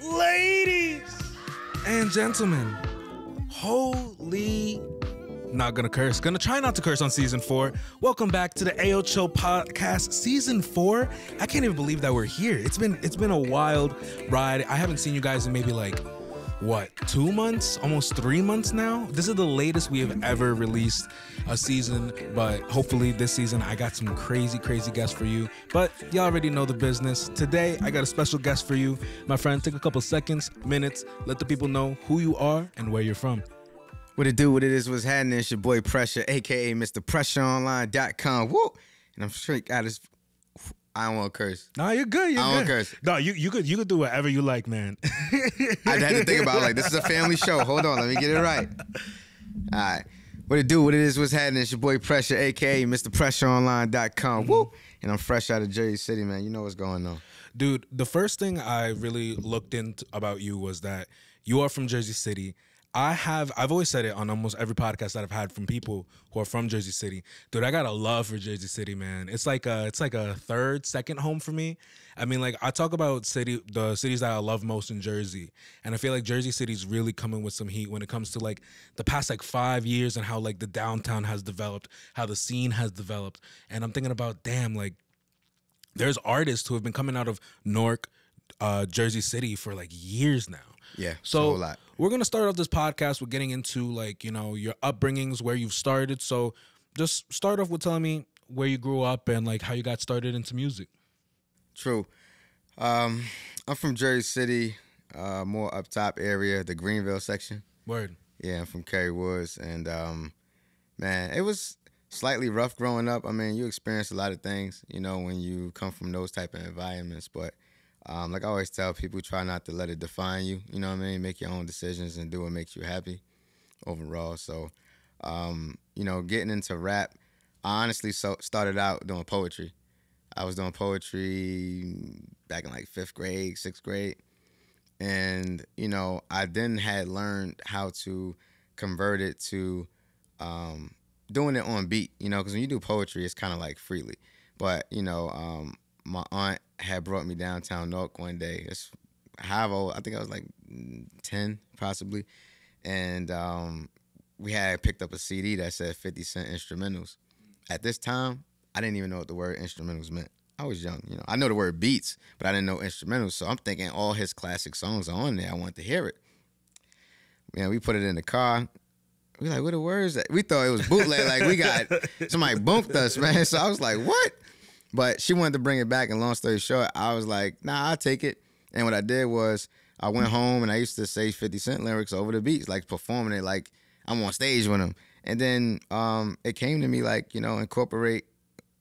Ladies and gentlemen, holy, not gonna curse, gonna try not to curse on season 4. Welcome back to the Ayoo Show podcast, season 4. I can't even believe that we're here. It's been a wild ride. I haven't seen you guys in maybe like, what, 2 months? Almost 3 months now? This is the latest we have ever released a season, but hopefully this season I got some crazy guests for you. But you already know the business. Today, I got a special guest for you. My friend, take a couple seconds, minutes, let the people know who you are and where you're from. What it do, what it is, what's happening? It's your boy Pressure, a.k.a. Mr. PressureOnline.com. Woo! And I'm sure I don't want to curse. No, you're good. I don't want to curse. No, you could do whatever you like, man. I had to think about this is a family show. Hold on, let me get it right. All right. What it do, what it is, what's happening? It's your boy Pressure, a.k.a. Mr. PressureOnline.com. Woo! And I'm fresh out of Jersey City, man. You know what's going on. Dude, the first thing I really looked into about you was that you are from Jersey City. I've always said it on almost every podcast that I've had from people who are from Jersey City. Dude, I got a love for Jersey City, man. It's like a second home for me. I mean, like, I talk about the cities that I love most in Jersey, and I feel like Jersey City's really coming with some heat when it comes to like the past like 5 years and how like the downtown has developed, how the scene has developed. And I'm thinking about, damn, like there's artists who have been coming out of Newark, Jersey City for like years now. Yeah, so a whole lot. We're gonna start off this podcast with getting into like, you know, your upbringings, where you've started. So just start off with telling me where you grew up and like how you got started into music. True. I'm from Jersey City, more up top area, the Greenville section. Word. Yeah, I'm from Cary Woods, and man, it was slightly rough growing up. I mean, you experience a lot of things, you know, when you come from those type of environments, but like I always tell people, try not to let it define you. You know what I mean? Make your own decisions and do what makes you happy overall. So, you know, getting into rap, I honestly started out doing poetry. I was doing poetry back in like 5th grade, 6th grade. And, you know, I then had learned how to convert it to doing it on beat, you know, because when you do poetry, it's kind of like freely. But, you know, my aunt had brought me downtown Newark one day. It's how old? I think I was like 10, possibly. And we had picked up a CD that said 50 Cent instrumentals. At this time, I didn't even know what the word instrumentals meant. I was young, you know. I know the word beats, but I didn't know instrumentals. So I'm thinking all his classic songs are on there. I want to hear it. Man, we put it in the car. We like, what the words? We thought it was bootleg. Like, we got somebody bumped us, man. So I was like, what? But she wanted to bring it back, and long story short, I was like, nah, I'll take it. And what I did was I went home, and I used to say 50 Cent lyrics over the beats, like performing it like I'm on stage with him. And then it came to me like, you know, incorporate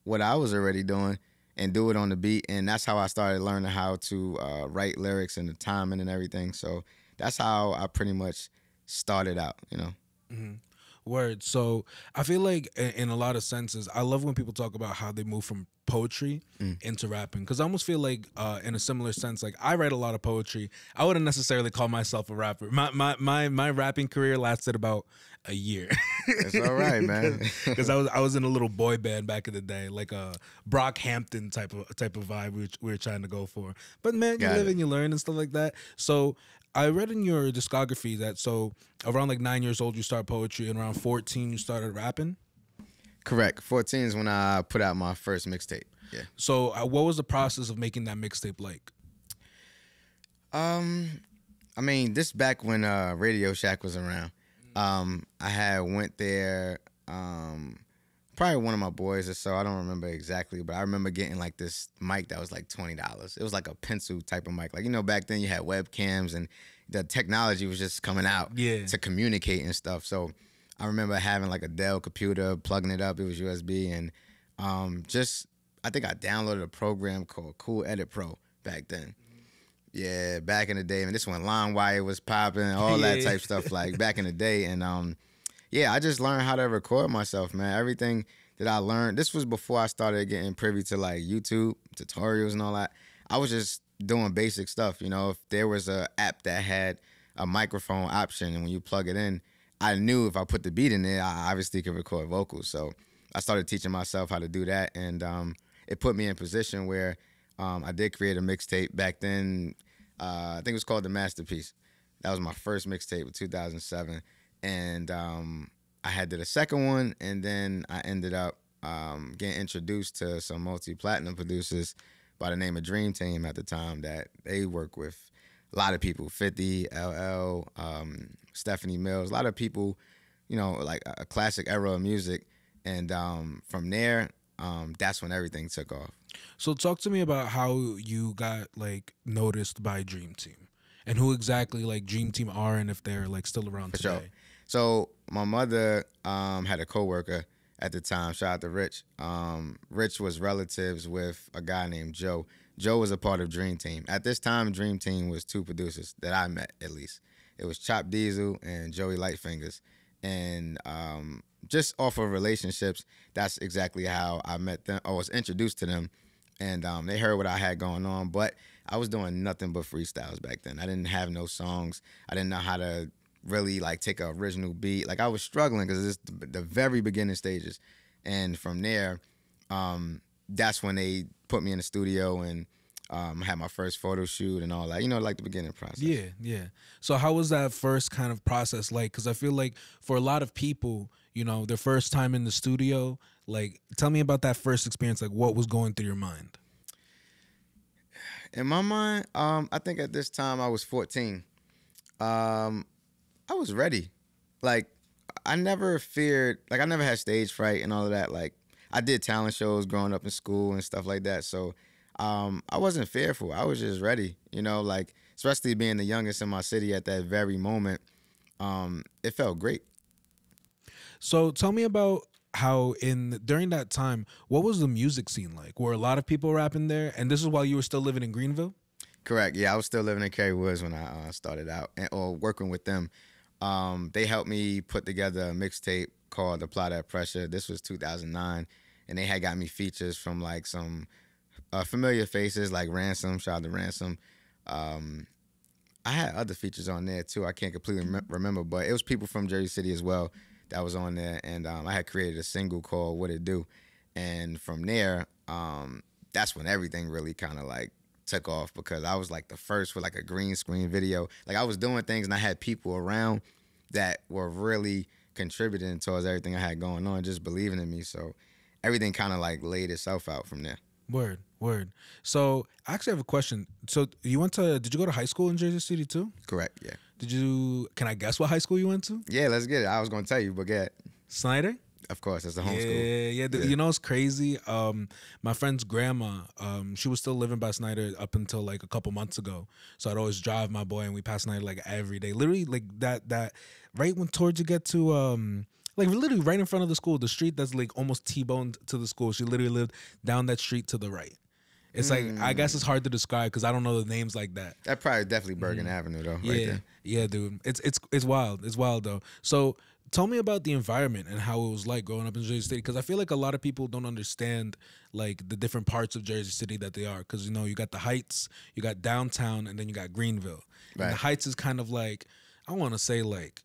what I was already doing and do it on the beat. And that's how I started learning how to write lyrics and the timing and everything. So that's how I pretty much started out, you know. Mm-hmm. Word. So I feel like in a lot of senses, I love when people talk about how they move from poetry into rapping, because I almost feel like in a similar sense, like I write a lot of poetry. I wouldn't necessarily call myself a rapper. My rapping career lasted about a year. That's all right, man. Because I was in a little boy band back in the day, like a Brockhampton type of vibe we were trying to go for. But man, you live and you learn and stuff like that. So I read in your discography that so around like 9 years old you start poetry, and around 14 you started rapping. Correct. 14 is when I put out my first mixtape. Yeah. So what was the process of making that mixtape like? I mean, this back when Radio Shack was around. I had went there, probably one of my boys or so. I don't remember exactly, but I remember getting like this mic that was like $20. It was like a pencil type of mic. Like, you know, back then you had webcams and the technology was just coming out to communicate and stuff. So I remember having like a Dell computer, plugging it up. It was USB, and I think I downloaded a program called Cool Edit Pro back then. Yeah, back in the day, and this when LimeWire was popping, all that type stuff, like back in the day. And yeah, I just learned how to record myself, man. Everything that I learned, this was before I started getting privy to like YouTube tutorials and all that. I was just doing basic stuff, you know. If there was a app that had a microphone option, and when you plug it in, I knew if I put the beat in there, I obviously could record vocals. So I started teaching myself how to do that, and it put me in a position where I did create a mixtape back then. I think it was called The Masterpiece. That was my first mixtape in 2007. And I had did a second one, and then I ended up getting introduced to some multi-platinum producers by the name of Dream Team at the time that they work with a lot of people, 50, LL, Stephanie Mills, a lot of people, like a classic era of music. And from there, that's when everything took off. So talk to me about how you got like noticed by Dream Team, and who exactly like Dream Team are, and if they're like still around For today. sure. So my mother had a coworker at the time. Shout out to Rich. Rich was relatives with a guy named Joe. Joe was a part of Dream Team. At this time, Dream Team was two producers that I met, at least. It was Chop Diesel and Joey Lightfingers. And just off of relationships, that's exactly how I met them. I was introduced to them. And they heard what I had going on. But I was doing nothing but freestyles back then. I didn't have no songs. I didn't know how to really like take an original beat. Like I was struggling because it's the very beginning stages. And from there, that's when they put me in the studio and had my first photo shoot and all that. Like the beginning process. Yeah, yeah. So how was that first kind of process like? Because I feel like for a lot of people, their first time in the studio, like tell me about that first experience. Like what was going through your mind? In my mind, I think at this time I was 14. I was ready. Like I never feared, like I never had stage fright and all of that. Like I did talent shows growing up in school and stuff like that. So I wasn't fearful. I was just ready, like especially being the youngest in my city at that very moment. It felt great. So tell me about how during that time, what was the music scene like? Were a lot of people rapping there? And this is while you were still living in Greenville? Correct. Yeah, I was still living in Cary Woods when I started out or working with them. They helped me put together a mixtape called Apply That Pressure. This was 2009, and they had got me features from like some familiar faces like Ransom. Shout out to Ransom. I had other features on there too. I can't completely remember, but it was people from Jersey City as well that was on there, and I had created a single called What It Do, and from there, that's when everything really kind of like took off because I was like the first with like a green screen video. Like I was doing things and I had people around that were really contributing towards everything I had going on, just believing in me. So everything kind of like laid itself out from there. Word, word. So I actually have a question. So did you go to high school in Jersey City too? Correct, yeah. Can I guess what high school you went to? Yeah, let's get it. I was going to tell you, but get it. Snyder? Of course, it's the home school. Yeah. You know what's crazy? My friend's grandma, she was still living by Snyder up until like a couple months ago. So I'd always drive my boy and we passed Snyder like every day. Literally like that right when towards you get to like literally right in front of the school, the street that's like almost T-boned to the school. She literally lived down that street to the right. It's like I guess it's hard to describe because I don't know the names like that. That probably definitely Bergen Avenue though. Right there. Yeah, dude. It's wild. It's wild though. So tell me about the environment and how it was like growing up in Jersey City, because I feel like a lot of people don't understand like the different parts of Jersey City that they are. Because you got the Heights, you got downtown, and then you got Greenville. Right. And the Heights is kind of like, I want to say like,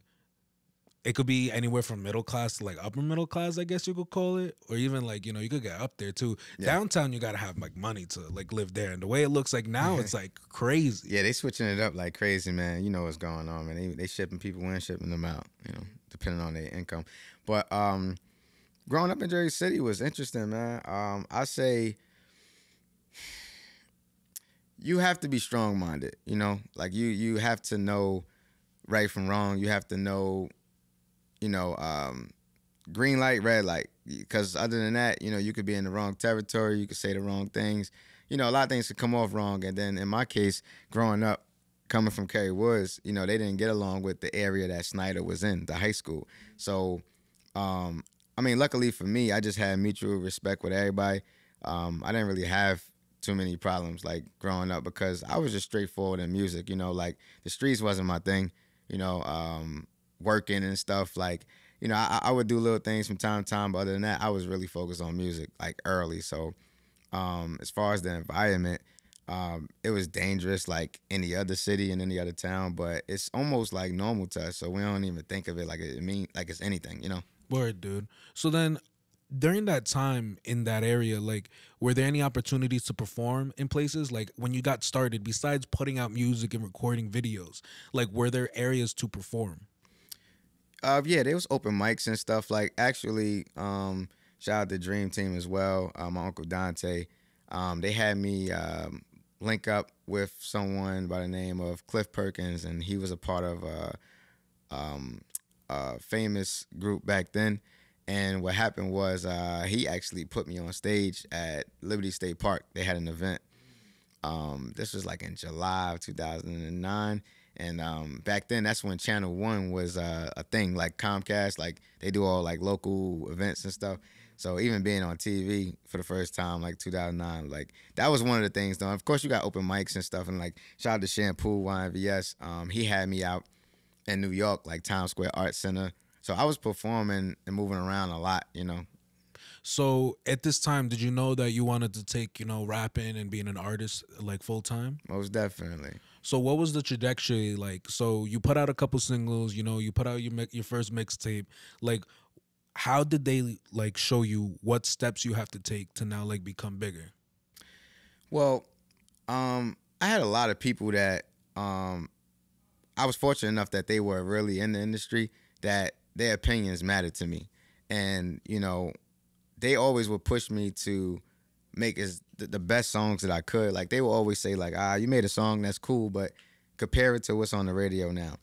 it could be anywhere from middle class to like upper middle class, I guess you could call it, or even like you could get up there too. Yeah. Downtown, you gotta have like money to like live there, and the way it looks like now, it's like crazy. Yeah, they switching it up like crazy, man. You know what's going on, man. They shipping people in, shipping them out. Depending on their income. But growing up in Jersey City was interesting, man. I say you have to be strong-minded. Like you have to know right from wrong. You have to know. Green light, red light. Because other than that, you could be in the wrong territory. You could say the wrong things. A lot of things could come off wrong. And then in my case, growing up, coming from Cary Woods, they didn't get along with the area that Snyder was in, the high school. So, luckily for me, I just had mutual respect with everybody. I didn't really have too many problems, like, growing up because I was just straightforward in music. Like, the streets wasn't my thing, working and stuff. Like, I would do little things from time to time, but other than that, I was really focused on music, like, early. So, as far as the environment, it was dangerous like any other city and any other town, but it's almost like normal to us, so we don't even think of it like it's anything. Word, dude. So then during that time in that area, like, were there any opportunities to perform in places? Like, when you got started, besides putting out music and recording videos, like, were there areas to perform? Yeah, there was open mics and stuff. Like actually, shout out to Dream Team as well. My uncle Dante, they had me link up with someone by the name of Cliff Perkins, and he was a part of a famous group back then. And what happened was he actually put me on stage at Liberty State Park. They had an event. This was like in July of 2009. And back then, that's when Channel One was a thing. Like Comcast, like they do all like local events and stuff. So even being on TV for the first time, like 2009, like that was one of the things. Though, of course, you got open mics and stuff. And like shout out to Shampoo YNVS. He had me out in New York, like Times Square Art Center. So I was performing and moving around a lot, you know. So at this time, did you know that you wanted to take, rapping and being an artist like full time? Most definitely. So what was the trajectory like? So you put out a couple singles, you put out your first mixtape. Like, how did they like show you what steps you have to take to now like become bigger? Well, I had a lot of people that I was fortunate enough that they were really in the industry, that their opinions mattered to me. And, they always would push me to make the best songs that I could. Like they will always say like, you made a song, that's cool, but compare it to what's on the radio now,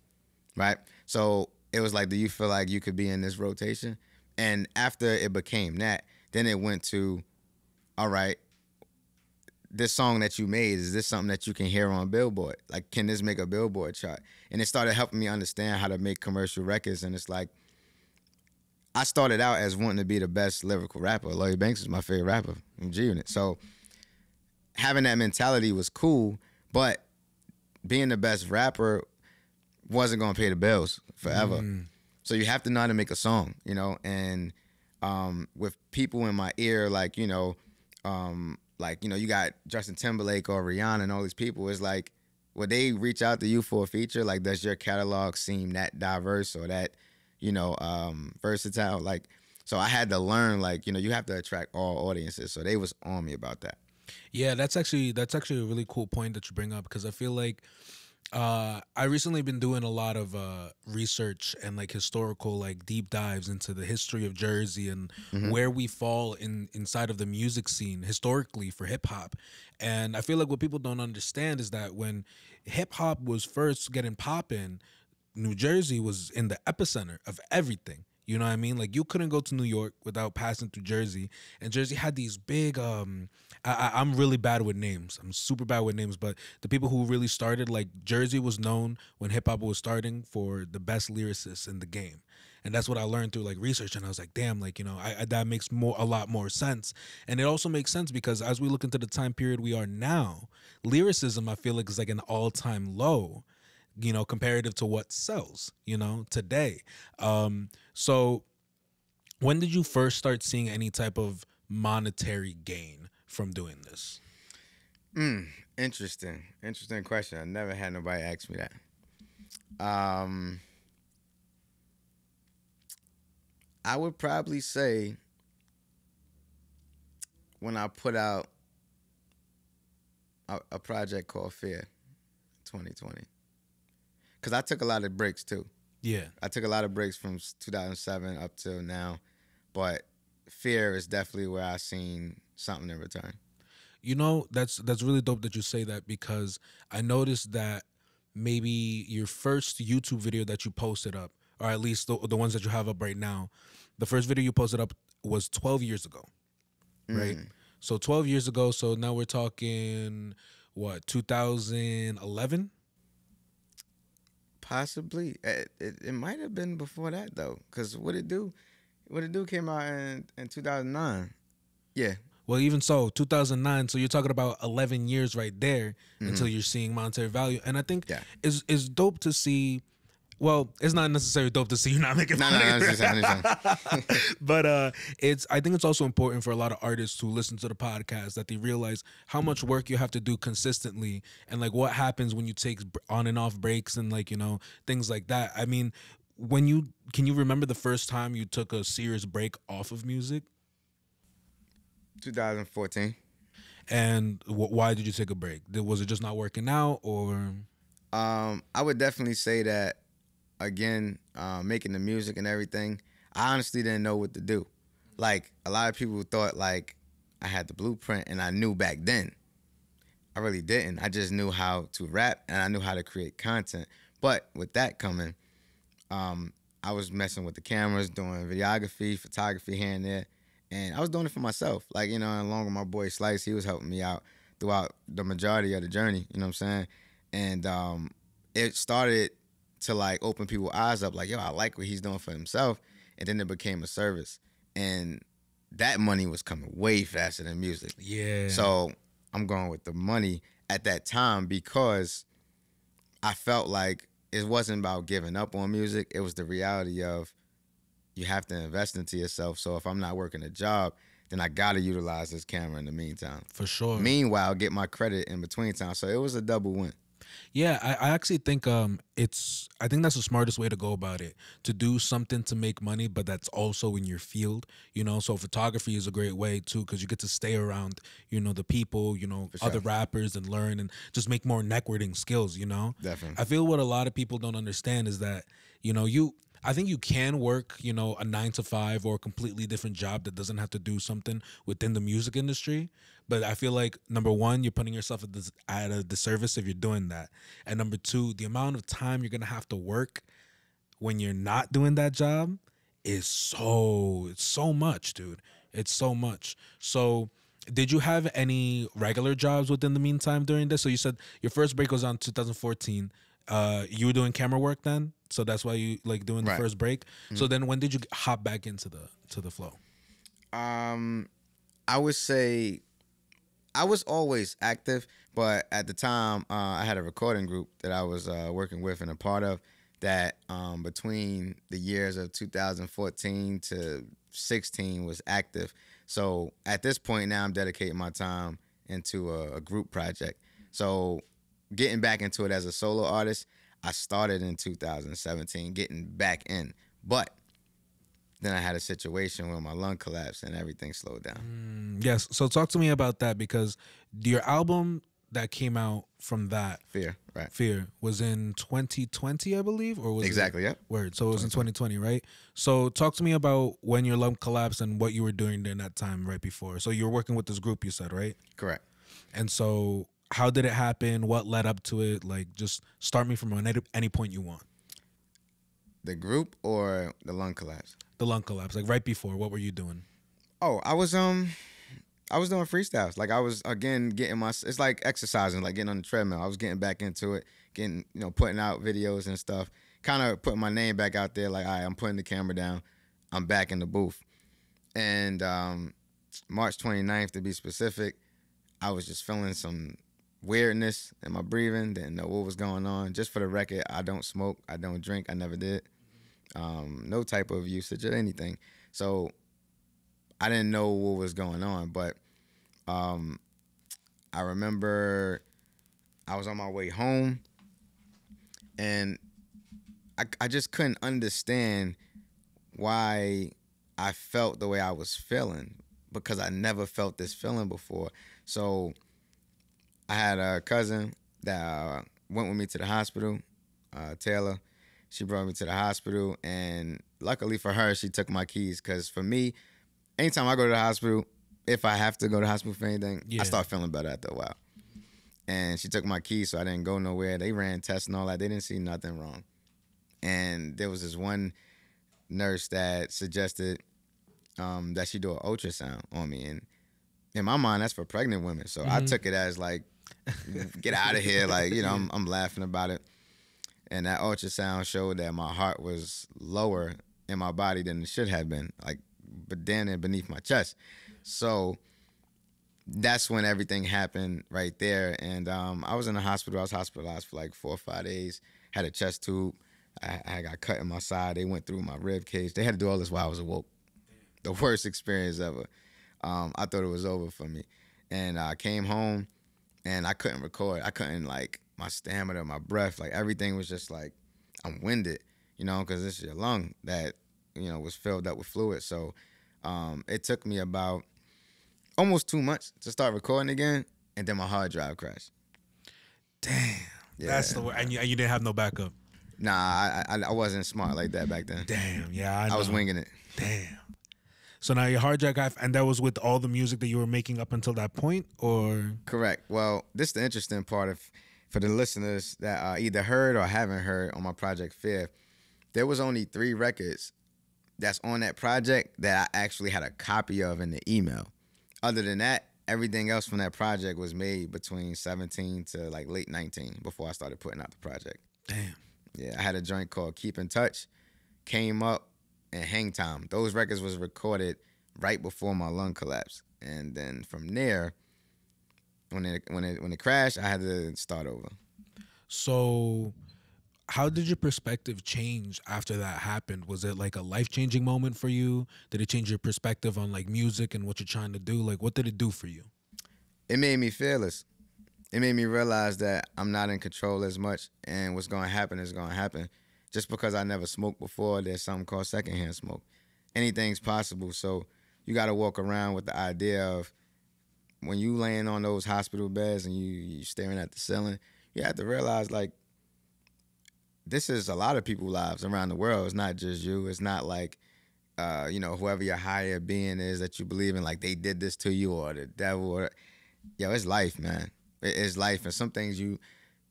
right? So it was like, do you feel like you could be in this rotation? And after it became that, then it went to, all right, this song that you made, is this something that you can hear on Billboard? Like, can this make a Billboard chart? And it started helping me understand how to make commercial records. And it's like, I started out as wanting to be the best lyrical rapper. Lloyd Banks is my favorite rapper from G-Unit. So having that mentality was cool, but being the best rapper wasn't going to pay the bills forever. So you have to know how to make a song, and with people in my ear, like, you got Justin Timberlake or Rihanna and all these people, it's like, would they reach out to you for a feature? Like, does your catalog seem that diverse or that, versatile? Like, so I had to learn, like, you have to attract all audiences. So they was on me about that. Yeah, that's actually a really cool point that you bring up, because I feel like I recently been doing a lot of research and like historical like deep dives into the history of Jersey and where we fall inside of the music scene historically for hip hop. And I feel like what people don't understand is that when hip hop was first getting poppin', New Jersey was in the epicenter of everything. You know what I mean? Like, you couldn't go to New York without passing through Jersey, and Jersey had these big. I'm really bad with names. I'm super bad with names, but the people who really started, like, Jersey was known when hip hop was starting for the best lyricists in the game, and that's what I learned through like research. And I was like, damn, like, that makes a lot more sense. And it also makes sense because as we look into the time period we are now, lyricism I feel like is like an all-time low, comparative to what sells, today. So when did you first start seeing any type of monetary gain from doing this? Interesting question. I never had nobody ask me that. I would probably say when I put out a project called Fear 2020. Because I took a lot of breaks too. Yeah. I took a lot of breaks from 2007 up till now. But Fear is definitely where I seen something in return. That's really dope that you say that, because I noticed that maybe your first YouTube video that you posted up, or at least the ones that you have up right now, the first video you posted up was 12 years ago, right? So 12 years ago, so now we're talking, what, 2011? Possibly. It might have been before that, though, because What It Do came out in 2009. Yeah. Well, even so, 2009. So you're talking about 11 years right there until you're seeing monetary value. And I think it's dope to see. Well, it's not necessarily dope to see you not making money. No. But I think it's also important for a lot of artists who listen to the podcast that they realize how much work you have to do consistently, and like what happens when you take on and off breaks and like, things like that. I mean, can you remember the first time you took a serious break off of music? 2014. And why did you take a break? Was it just not working out, or? I would definitely say that again, making the music and everything. I honestly didn't know what to do. Like a lot of people thought like I had the blueprint and I knew back then. I really didn't. I just knew how to rap and I knew how to create content. But with that coming, um, I was messing with the cameras, doing videography, photography here and there, and I was doing it for myself. Like along with my boy Slice, he was helping me out throughout the majority of the journey. You know what I'm saying? And it started to like open people's eyes up. Like, yo, I like what he's doing for himself, and then it became a service, and that money was coming way faster than music. Yeah. So I'm going with the money at that time because I felt like it wasn't about giving up on music. It was the reality of you have to invest into yourself. So if I'm not working a job, then I got to utilize this camera in the meantime. For sure. Meanwhile, get my credit in between time. So it was a double win. Yeah, I actually think I think that's the smartest way to go about it. To do something to make money, but that's also in your field, So photography is a great way too, because you get to stay around, the people, For other sure. rappers and learn and just make more networking skills. Definitely. I feel what a lot of people don't understand is that, you I think you can work, a 9 to 5 or a completely different job that doesn't have to do something within the music industry. But I feel like number one, you're putting yourself at a disservice if you're doing that. And number two, the amount of time you're gonna have to work when you're not doing that job is it's so much, dude. It's so much. So did you have any regular jobs within the meantime during this? So you said your first break was on 2014. You were doing camera work then, so that's why you like doing the Right. first break. So then when did you hop back into the flow? I would say I was always active, but at the time, I had a recording group that I was working with and a part of that between the years of 2014 to 16 was active. So at this point now, I'm dedicating my time into a group project. So getting back into it as a solo artist, I started in 2017, getting back in. But then I had a situation where my lung collapsed and everything slowed down. Yes. So talk to me about that, because your album that came out from that Fear, right? Fear was in 2020, I believe, or was Exactly, it? yep. Word. So it was in 2020, right? So talk to me about when your lung collapsed and what you were doing during that time right before. So you were working with this group, you said, right? Correct. And so how did it happen? What led up to it? Like, just start me from any point you want. The group or the lung collapse? The lung collapse, like right before. What were you doing? Oh, I was doing freestyles. Like I was again getting it's like exercising, like getting on the treadmill. I was getting back into it, getting putting out videos and stuff. Kind of putting my name back out there. Like, all right, I'm putting the camera down. I'm back in the booth. And March 29th, to be specific, I was just feeling some weirdness in my breathing. Didn't know what was going on. Just for the record, I don't smoke. I don't drink. I never did. No type of usage or anything. So I didn't know what was going on. But I remember I was on my way home, and I just couldn't understand why I felt the way I was feeling, because I never felt this feeling before. So I had a cousin that went with me to the hospital, Taylor. She brought me to the hospital, and luckily for her, she took my keys, because for me, anytime I go to the hospital, if I have to go to the hospital for anything, I start feeling better after a while. And she took my keys, so I didn't go nowhere. They ran tests and all that. They didn't see nothing wrong. And there was this one nurse that suggested that she do an ultrasound on me. And in my mind, that's for pregnant women. So I took it as like, get out of here. Like, I'm laughing about it. And that ultrasound showed that my heart was lower in my body than it should have been, like, but down there beneath my chest. So that's when everything happened right there. And I was in the hospital. I was hospitalized for like 4 or 5 days. Had a chest tube. I got cut in my side. They went through my rib cage. They had to do all this while I was awoke. The worst experience ever. I thought it was over for me. And I came home, and I couldn't record. I couldn't, like, my stamina, my breath, like, everything was just like, I'm winded, because it's your lung that, was filled up with fluid. So it took me about almost 2 months to start recording again, and then my hard drive crashed. Damn. Yeah. That's the way. And you didn't have no backup. Nah, I wasn't smart like that back then. Damn. Yeah, I know. I was winging it. Damn. So now your hard drive guy, and that was with all the music that you were making up until that point, or? Correct. Well, this is the interesting part of for the listeners that either heard or haven't heard on my project Fear. There was only 3 records that's on that project that I actually had a copy of in the email. Other than that, everything else from that project was made between 17 to like late 19 before I started putting out the project. Damn. Yeah, I had a joint called Keep in Touch, Came Up, and Hang Time. Those records was recorded right before my lung collapse. And then from there, when it crashed, I had to start over. So how did your perspective change after that happened? Was it like a life-changing moment for you? Did it change your perspective on like music and what you're trying to do? Like, what did it do for you? It made me fearless. It made me realize that I'm not in control as much, and what's going to happen is going to happen. Just because I never smoked before, there's something called secondhand smoke. Anything's possible, so you got to walk around with the idea of when you laying on those hospital beds and you staring at the ceiling, you have to realize, like, this is a lot of people's lives around the world. It's not just you. It's not like, whoever your higher being is that you believe in, like they did this to you or the devil. It's life, man. It's life, and some things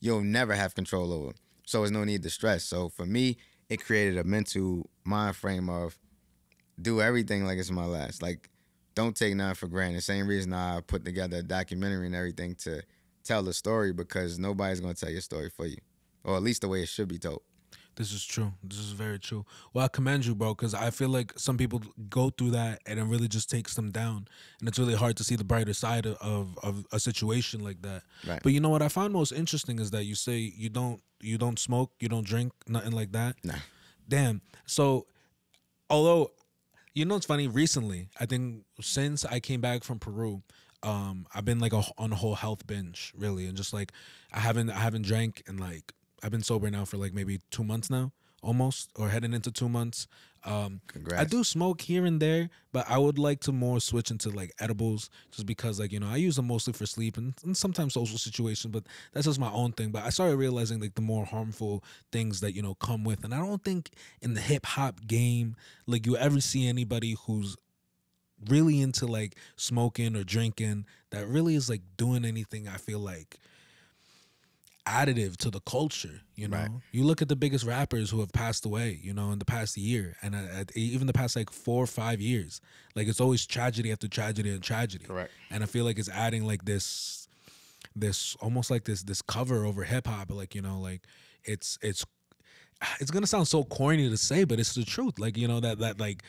you'll never have control over. So there's no need to stress. So for me, it created a mental mind frame of do everything like it's my last. Like, don't take nothing for granted. Same reason I put together a documentary and everything to tell the story, because nobody's going to tell your story for you, or at least the way it should be told. This is true. This is very true. Well, I commend you, bro, because I feel like some people go through that and it really just takes them down. And it's really hard to see the brighter side of a situation like that. Right. But you know what I find most interesting is that you say you don't smoke, you don't drink, nothing like that. Nah. Damn. So, although, you know, it's funny, recently, I think since I came back from Peru, I've been like on a whole health binge, really. And just like, I haven't drank in like, I've been sober now for like maybe 2 months now, almost, or heading into 2 months. Congrats. I do smoke here and there, but I would like to more switch into like edibles, just because like, you know, I use them mostly for sleep and sometimes social situations, but that's just my own thing. But I started realizing like the more harmful things that, you know, come with. And I don't think in the hip hop game, like you ever see anybody who's really into like smoking or drinking that really is like doing anything, I feel like, additive to the culture, you know. Right. You look at the biggest rappers who have passed away, you know, in the past year, and even the past like 4 or 5 years, like it's always tragedy after tragedy and tragedy. Correct. And I feel like it's adding like this almost like this cover over hip hop, like, you know, like it's gonna sound so corny to say, but it's the truth. Like, you know, that like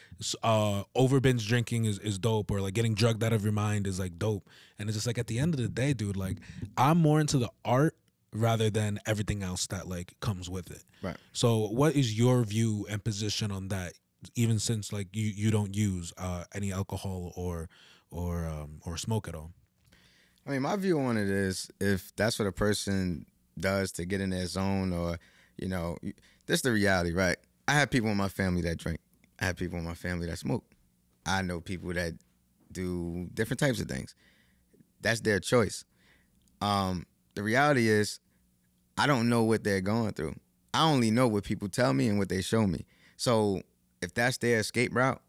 over binge drinking is dope, or like getting drugged out of your mind is like dope. And it's just like, at the end of the day, dude, like I'm more into the art rather than everything else that like comes with it. Right. So what is your view and position on that, even since like you don't use any alcohol or smoke at all? I mean, my view on it is, if that's what a person does to get in their zone, or, you know, that's the reality, right? I have people in my family that drink. I have people in my family that smoke. I know people that do different types of things. That's their choice. The reality is, I don't know what they're going through. I only know what people tell me and what they show me. So if that's their escape route,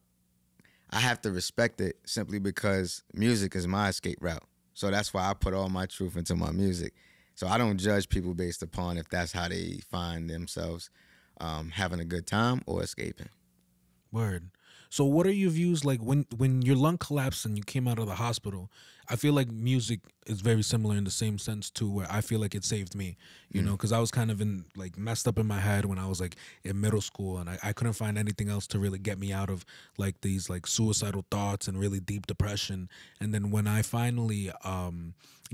I have to respect it, simply because music is my escape route. So that's why I put all my truth into my music. So I don't judge people based upon if that's how they find themselves having a good time or escaping. Word. So what are your views, like when your lung collapsed and you came out of the hospital? I feel like music is very similar in the same sense too, where I feel like it saved me, you know, because I was kind of in like messed up in my head when I was like in middle school, and I couldn't find anything else to really get me out of like these like suicidal thoughts and really deep depression. And then when I finally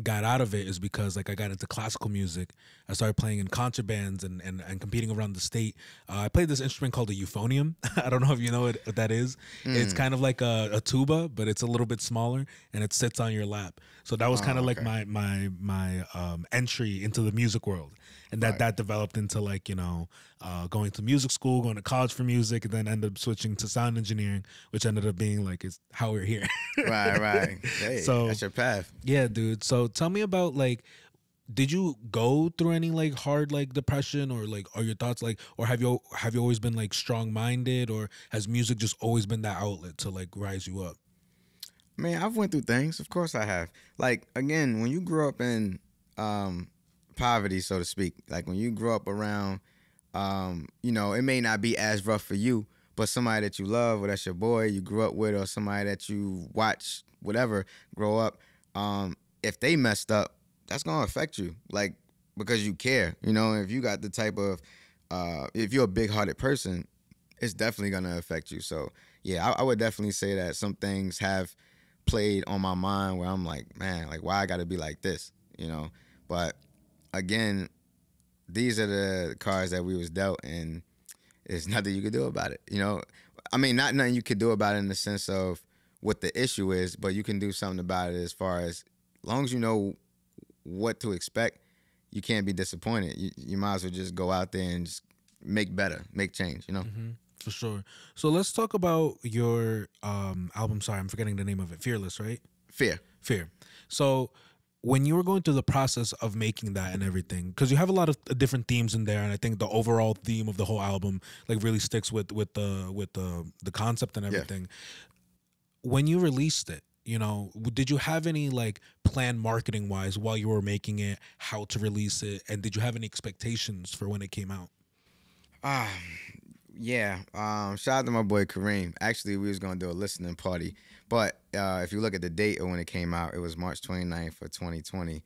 got out of it is because like I got into classical music. I started playing in concert bands and competing around the state. I played this instrument called a euphonium. I don't know if you know what that is. It's kind of like a tuba, but it's a little bit smaller, and it sits on your lap. So that was kind of like Okay. my entry into the music world, and Right. that developed into like going to music school, going to college for music, and then ended up switching to sound engineering, which ended up being like is how we're here. Right. Hey, So that's your path. yeah, dude. So tell me about like, did you go through any like hard like depression, or like are your thoughts like, or have you always been like strong minded, or has music just always been that outlet to like rise you up? Man, I've went through things. Of course I have. Like again, when you grow up in poverty, so to speak, like when you grow up around, it may not be as rough for you, but somebody that you love, or that's your boy you grew up with, or somebody that you watch, whatever, grow up, if they messed up, that's gonna affect you, like because you care. If you got the type of, if you're a big-hearted person, it's definitely gonna affect you. So yeah, I would definitely say that some things have played on my mind where I'm like, man, like why I got to be like this, But again, these are the cards that we was dealt, and there's nothing you could do about it. I mean, not nothing you could do about it in the sense of what the issue is, but you can do something about it as long as you know what to expect. You can't be disappointed. You might as well just go out there and just make better, make change. For sure. So let's talk about your album. Sorry, I'm forgetting the name of it. Fearless, right? Fear. Fear. So when you were going through the process of making that and everything, because you have a lot of different themes in there, and I think the overall theme of the whole album like really sticks with the concept and Yeah. everything. When you released it, did you have any like plan marketing wise while you were making it, how to release it, and did you have any expectations for when it came out? Ah, yeah. Shout out to my boy Kareem. Actually, we was gonna do a listening party, but if you look at the date of when it came out, it was March 29th of 2020.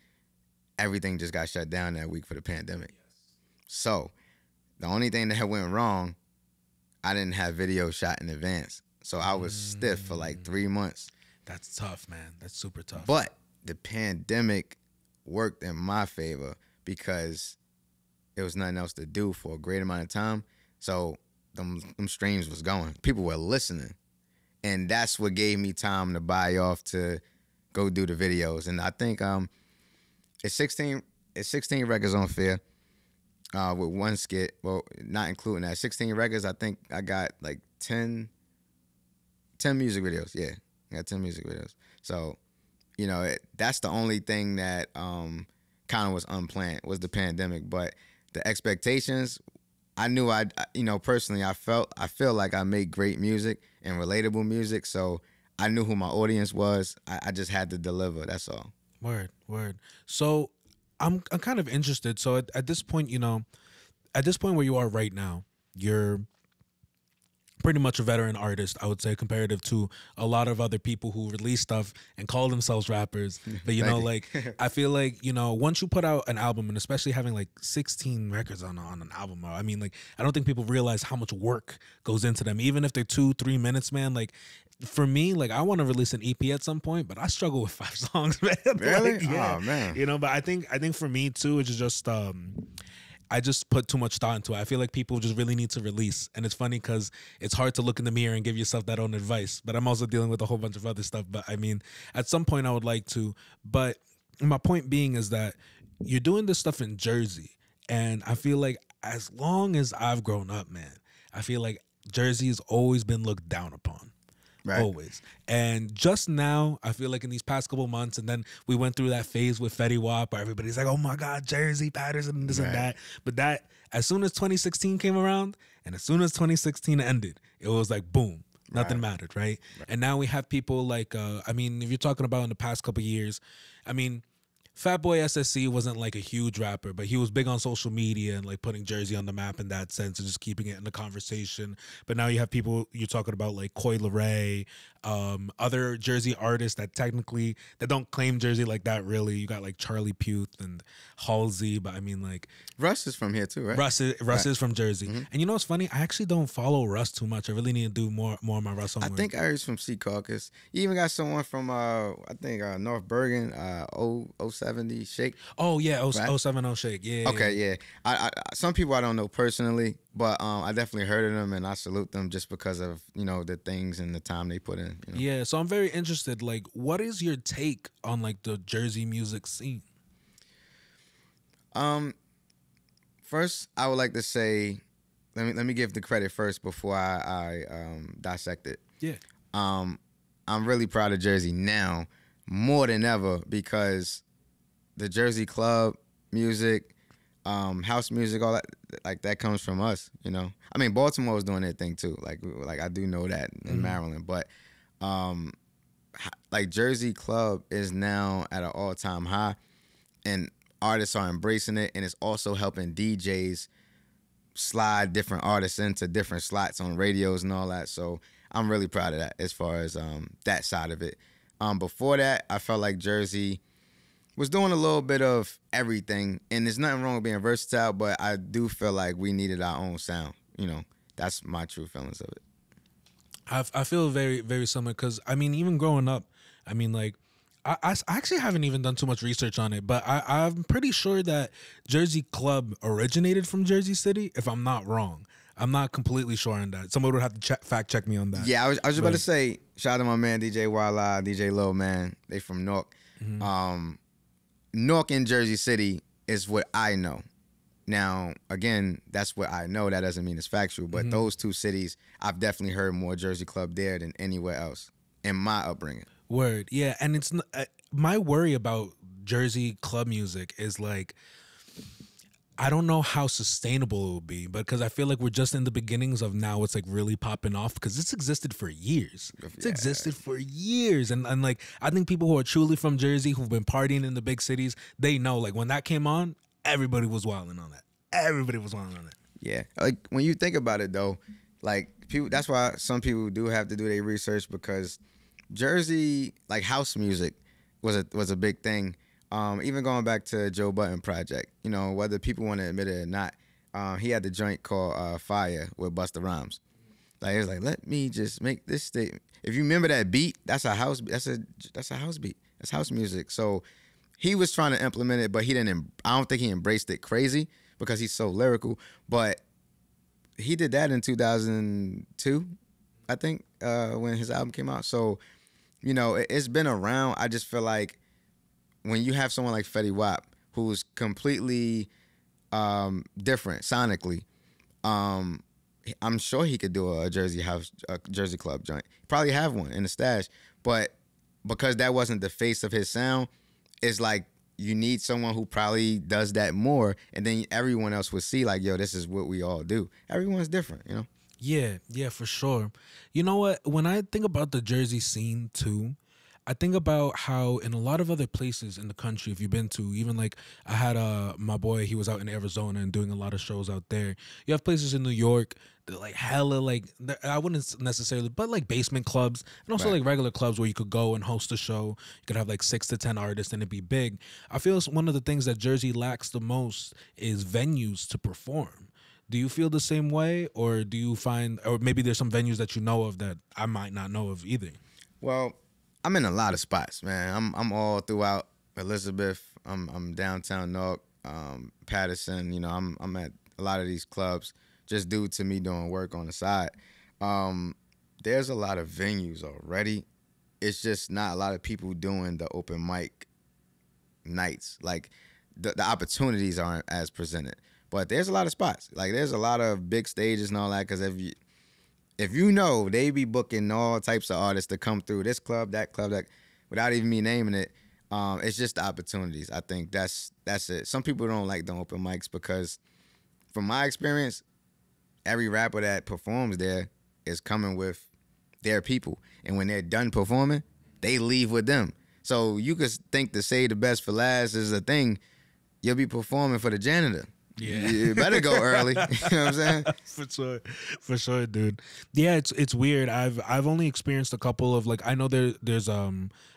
Everything just got shut down that week for the pandemic. So the only thing that went wrong, I didn't have video shot in advance, so I was stiff for like 3 months. That's tough, man. That's super tough. But the pandemic worked in my favor because there was nothing else to do for a great amount of time. So them streams was going. People were listening. And that's what gave me time to buy off to go do the videos. And I think it's 16 records on Fear with one skit. Well, not including that. 16 records, I think I got like 10 music videos. Yeah, I got 10 music videos. So, that's the only thing that kind of was unplanned was the pandemic. But the expectations, I knew personally, I feel like I make great music and relatable music. So I knew who my audience was. I just had to deliver. That's all. Word. So I'm kind of interested. So at this point, at this point where you are right now, you're pretty much a veteran artist, I would say, comparative to a lot of other people who release stuff and call themselves rappers. But like I feel like once you put out an album, and especially having like 16 records on an album, I mean, like I don't think people realize how much work goes into them, even if they're 2-3 minutes, man. Like for me, like I want to release an EP at some point, but I struggle with 5 songs, man. Really? Like, yeah. Oh man. But I think for me too, it's just I just put too much thought into it. I feel like people just really need to release. And it's funny because it's hard to look in the mirror and give yourself that own advice. But I'm also dealing with a whole bunch of other stuff. But I mean, at some point I would like to. But my point being is that you're doing this stuff in Jersey. And I feel like as long as I've grown up, man, I feel like Jersey has always been looked down upon. Right. Always. And just now, I feel like in these past couple months, and then we went through that phase with Fetty Wap where everybody's like, oh my God, Jersey, Patterson, and this and that. But that, as soon as 2016 came around, and as soon as 2016 ended, it was like, boom, nothing mattered, right? And now we have people like, I mean, if you're talking about in the past couple years, I mean, Fatboy SSC wasn't like a huge rapper, but he was big on social media and like putting Jersey on the map in that sense and just keeping it in the conversation. But now you have people you're talking about like Coi Leray, other Jersey artists that don't claim Jersey like that really. You got like Charlie Puth and Halsey, but I mean like Russ is from here too, right? Russ is from Jersey. And you know what's funny? I actually don't follow Russ too much. I really need to do more of my Russ homework. I think I heard from Sea Caucus. You even got someone from I think North Bergen, 07 070 Shake. Oh yeah, Right? 070 Shake. Yeah. Okay, yeah. Some people I don't know personally, but I definitely heard of them, and I salute them just because of the things and the time they put in. Yeah, so I'm very interested. Like, what is your take on like the Jersey music scene? First, I would like to say, let me give the credit first before I dissect it. Yeah. I'm really proud of Jersey now more than ever because the Jersey club music, house music, all that, like that comes from us. I mean, Baltimore was doing their thing too. Like I do know that in Maryland, but like Jersey club is now at an all-time high, and artists are embracing it, and it's also helping DJs slide different artists into different slots on radios and all that. So I'm really proud of that as far as that side of it. Before that, I felt like Jersey was doing a little bit of everything, and there's nothing wrong with being versatile, but I do feel like we needed our own sound. That's my true feelings of it. I feel very, very similar because, I mean, even growing up, I mean, like, I actually haven't even done too much research on it, but I'm pretty sure that Jersey Club originated from Jersey City, if I'm not wrong. I'm not completely sure on that. Someone would have to fact check me on that. Yeah, I was just about to say, shout out to my man DJ Walla, DJ Lil, man. They from Newark. Newark and Jersey City is what I know. Now, again, that's what I know. That doesn't mean it's factual, but those two cities, I've definitely heard more Jersey Club there than anywhere else in my upbringing. Word, yeah, and it's my worry about Jersey club music is like, I don't know how sustainable it will be, but because I feel like we're just in the beginnings of now it's like really popping off because it's existed for years. It's existed for years, and like I think people who are truly from Jersey who've been partying in the big cities, they know like when that came on, everybody was wilding on that. Everybody was wilding on it. Yeah, like when you think about it though, like people. That's why some people do have to do their research because Jersey, like house music, was a big thing. Even going back to Joe Budden Project, whether people want to admit it or not, he had the joint called Fire with Busta Rhymes. Like, it was like, let me just make this statement. If you remember that beat, that's a house beat. That's house music. So he was trying to implement it, but he didn't. I don't think he embraced it crazy because he's so lyrical. But he did that in 2002, I think, when his album came out. So, it's been around. I just feel like when you have someone like Fetty Wap, who's completely different sonically, I'm sure he could do a Jersey club joint. Probably have one in the stash, but because that wasn't the face of his sound, it's like you need someone who probably does that more, and then everyone else would see like, yo, this is what we all do. Everyone's different, Yeah, for sure. You know what? When I think about the Jersey scene too, I think about how in a lot of other places in the country, if you've been to, even like I had my boy, he was out in Arizona and doing a lot of shows out there. You have places in New York that like hella like, I wouldn't necessarily, but like basement clubs and also like regular clubs where you could go and host a show. You could have like 6 to 10 artists and it'd be big. I feel one of the things that Jersey lacks the most is venues to perform. Do you feel the same way, or do you find, or maybe there's some venues that you know of that I might not know of either? Well, I'm in a lot of spots, man. I'm all throughout Elizabeth. I'm downtown Newark, Patterson. I'm at a lot of these clubs just due to me doing work on the side. There's a lot of venues already. It's just not a lot of people doing the open mic nights. Like the opportunities aren't as presented. But there's a lot of spots. Like there's a lot of big stages and all that. Because if you know, they be booking all types of artists to come through this club, that, without even me naming it. It's just the opportunities. I think that's it. Some people don't like the open mics because, from my experience, every rapper that performs there is coming with their people, and when they're done performing, they leave with them. So you could think to say the best for last is a thing. You'll be performing for the janitor. Yeah, you better go early. You know what I'm saying? For sure, dude. Yeah, it's weird. I've only experienced a couple of like, I know there's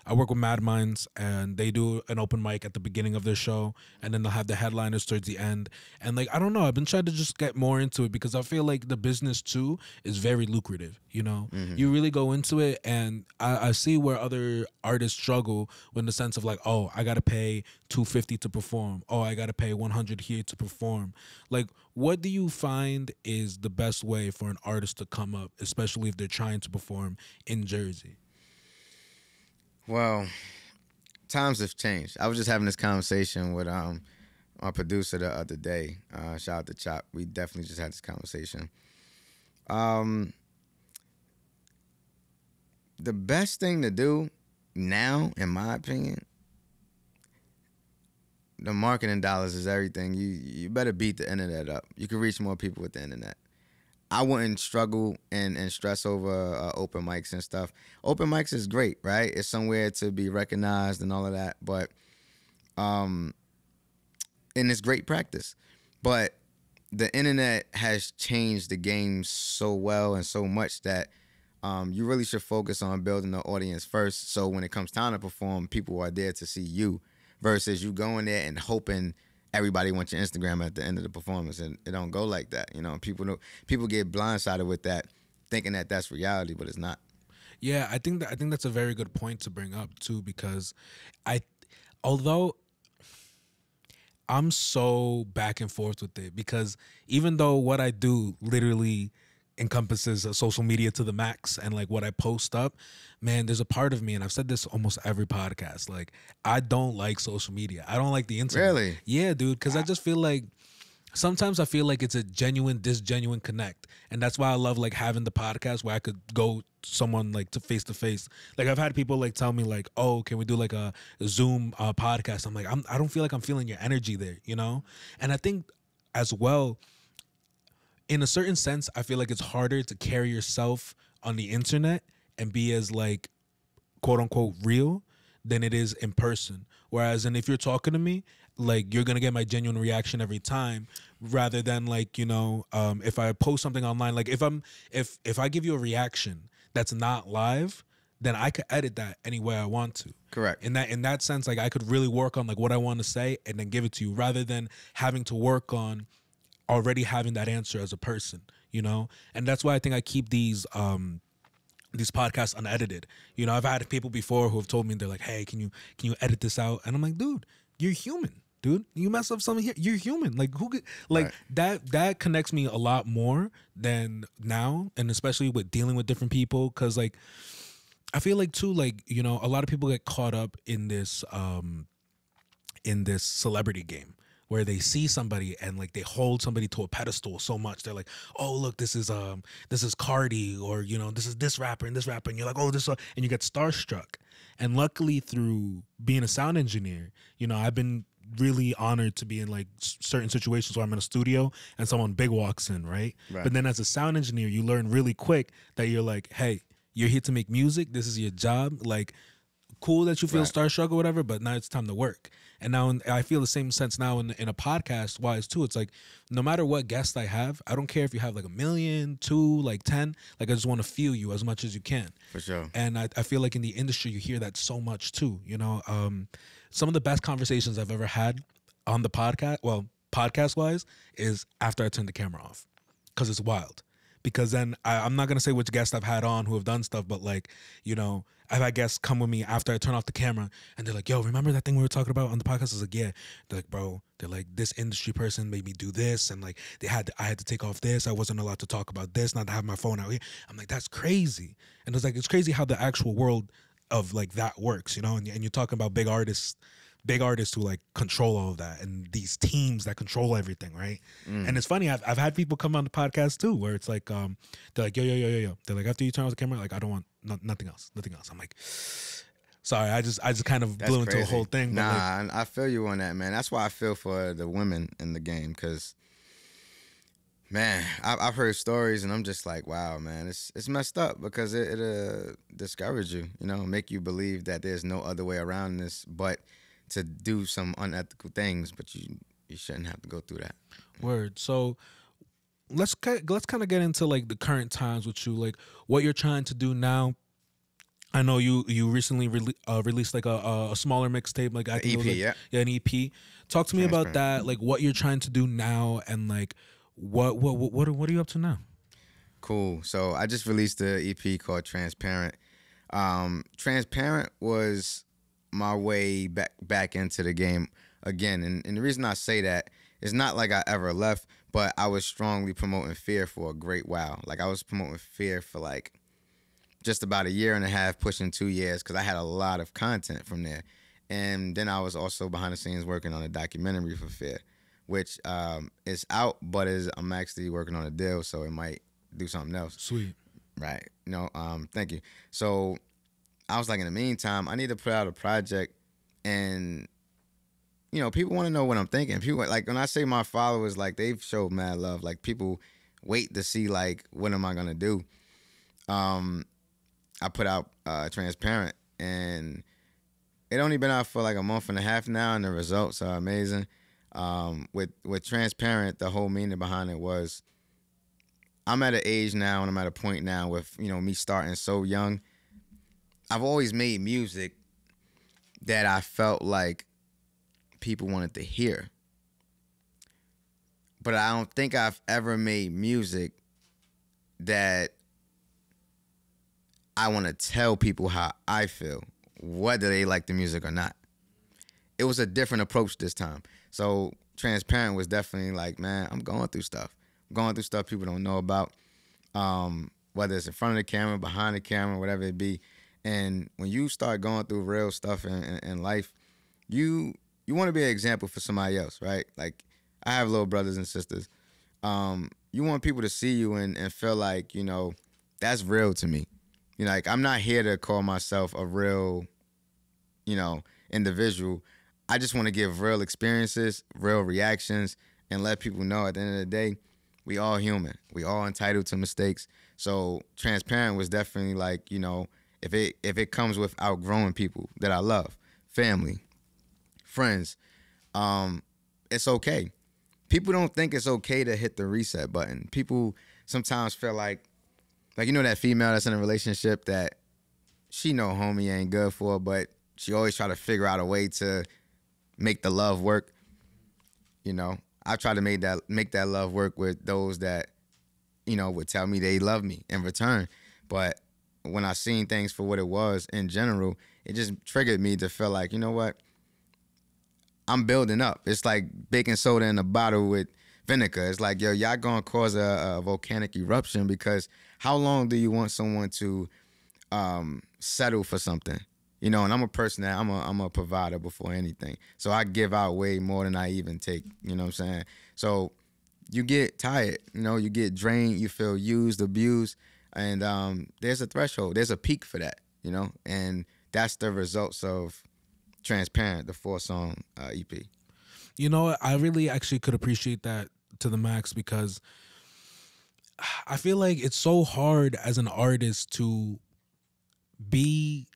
I work with Mad Minds, and they do an open mic at the beginning of their show, and then they'll have the headliners towards the end. And like, I don't know, I've been trying to just get more into it because I feel like the business too is very lucrative. You know, you really go into it, and I see where other artists struggle in the sense of like, oh, I gotta pay $250 to perform. Oh, I gotta pay $100 here to perform. Like, what do you find is the best way for an artist to come up, especially if they're trying to perform in Jersey? Well, times have changed. I was just having this conversation with our producer the other day. Shout out to Chop. We definitely just had this conversation. The best thing to do now, in my opinion, the marketing dollars is everything. You better beat the internet up. You can reach more people with the internet. I wouldn't struggle and stress over open mics and stuff. Open mics is great, right? It's somewhere to be recognized and all of that, but and it's great practice. But the internet has changed the game so well and so much that you really should focus on building the audience first. So when it comes time to perform, people are there to see you, versus you going there and hoping everybody wants your Instagram at the end of the performance, and it don't go like that. You know, people get blindsided with that, thinking that that's reality, but it's not. Yeah, I think that's a very good point to bring up too, because although I'm so back and forth with it, because even though what I do literally encompasses social media to the max, and like what I post up, man, there's a part of me, and I've said this almost every podcast, like, I don't like social media. I don't like the internet. Really? Yeah, dude, because I just feel like sometimes I feel like it's a disgenuine connect. And that's why I love like having the podcast where I could go someone like to face. Like, I've had people like tell me like, oh, can we do like a Zoom podcast? I'm like, I don't feel like I'm feeling your energy there, you know? And I think as well, in a certain sense, I feel like it's harder to carry yourself on the internet and be as like quote unquote real than it is in person. Whereas, and if you're talking to me, like, you're gonna get my genuine reaction every time, rather than like, you know, if I post something online, like if I give you a reaction that's not live, then I could edit that any way I want to. Correct. In that sense, like, I could really work on like what I want to say and then give it to you, rather than having to work on already having that answer as a person, you know? And that's why I think I keep these podcasts unedited. You know, I've had people before who have told me, they're like, hey, can you edit this out? And I'm like, dude, you're human, dude. You mess up something here, you're human. Like, who could, like, right. that connects me a lot more than now, and especially with dealing with different people, because like, I feel like too, like, you know, a lot of people get caught up in this celebrity game, where they see somebody and like they hold somebody to a pedestal so much. They're like, oh, look, this is Cardi, or, you know, this is this rapper, and you're like, oh, and you get starstruck. And luckily, through being a sound engineer, you know, I've been really honored to be in like certain situations where I'm in a studio and someone big walks in, right? But then as a sound engineer, you learn really quick that you're like, hey, you're here to make music. This is your job. Like, cool that you feel starstruck or whatever, but now it's time to work. And now I feel the same sense now in a podcast wise too. It's like, no matter what guest I have, I don't care if you have like 1 million, 2, like 10, like, I just want to feel you as much as you can. For sure. And I feel like in the industry, you hear that so much too, you know? Some of the best conversations I've ever had on the podcast, well, podcast wise, is after I turn the camera off, because it's wild. Because then I'm not going to say which guests I've had on who have done stuff, but like, you know, I've had guests come with me after I turn off the camera and they're like, yo, remember that thing we were talking about on the podcast? I was like, yeah. They're like, bro, they're like, this industry person made me do this. And like, I had to take off this. I wasn't allowed to talk about this, not to have my phone out here. I'm like, that's crazy. And it's like, it's crazy how the actual world of like that works, you know? And you're talking about big artists who like control all of that, and these teams that control everything, right? And it's funny, I've had people come on the podcast too, where it's like, they're like, yo. They're like, after you turn off the camera, like, I don't want nothing else. I'm like, sorry, I just kind of blew into a whole thing. Nah, like, I feel you on that, man. That's why I feel for the women in the game, because, man, I've heard stories and I'm just like, wow, man, it's messed up, because it discourage you, you know, make you believe that there's no other way around this but to do some unethical things, but you shouldn't have to go through that. Word. So let's kind of get into like the current times with you, like what you're trying to do now, I know you recently released like a smaller mixtape, like I The think it was EP, like yeah. yeah, an EP. Talk to me about Transparent. that, like what you're trying to do now, and like what are you up to now? Cool. So I just released the EP called Transparent. Transparent was my way back into the game again, and the reason I say that is not like I ever left, but I was strongly promoting Fear for a great while. Like I was promoting Fear for like just about a year and a half, pushing 2 years, because I had a lot of content from there. And then I was also behind the scenes working on a documentary for Fear, which is out, but I'm actually working on a deal, so it might do something else. Sweet. Right. No, thank you. So I was like, in the meantime, I need to put out a project, and people want to know what I'm thinking. People, like, when I say my followers, like, they've showed mad love. Like, people wait to see, like, what am I gonna do? I put out Transparent, and it only been out for like a month and a half now, and the results are amazing. With Transparent, the whole meaning behind it was, I'm at an age now, and I'm at a point now with me starting so young. I've always made music that I felt like people wanted to hear, but I don't think I've ever made music that I want to tell people how I feel, whether they like the music or not. It was a different approach this time. So Transparent was definitely like, man, I'm going through stuff. I'm going through stuff people don't know about, whether it's in front of the camera, behind the camera, whatever it be. And when you start going through real stuff in life, you want to be an example for somebody else, right? Like, I have little brothers and sisters. You want people to see you and feel like, that's real to me. Like, I'm not here to call myself a real, individual. I just want to give real experiences, real reactions, and let people know at the end of the day, we all human. We all entitled to mistakes. So Transparent was definitely like, if it comes with outgrowing people that I love, family, friends, it's okay. People don't think it's okay to hit the reset button. People sometimes feel like that female that's in a relationship that she know homie ain't good for her, but she always try to figure out a way to make the love work. I try to make that love work with those that would tell me they love me in return. But when I seen things for what it was in general, it just triggered me to feel like, you know what? I'm building up. It's like baking soda in a bottle with vinegar. It's like, yo, y'all gonna cause a volcanic eruption, because how long do you want someone to settle for something? And I'm a person that I'm a provider before anything. So I give out way more than I even take. You know what I'm saying? So you get tired. You get drained. You feel used, abused, and there's a threshold. There's a peak for that. And that's the results of Transparent, the 4-song EP. You know what? I really actually could appreciate that to the max, because I feel like it's so hard as an artist to be,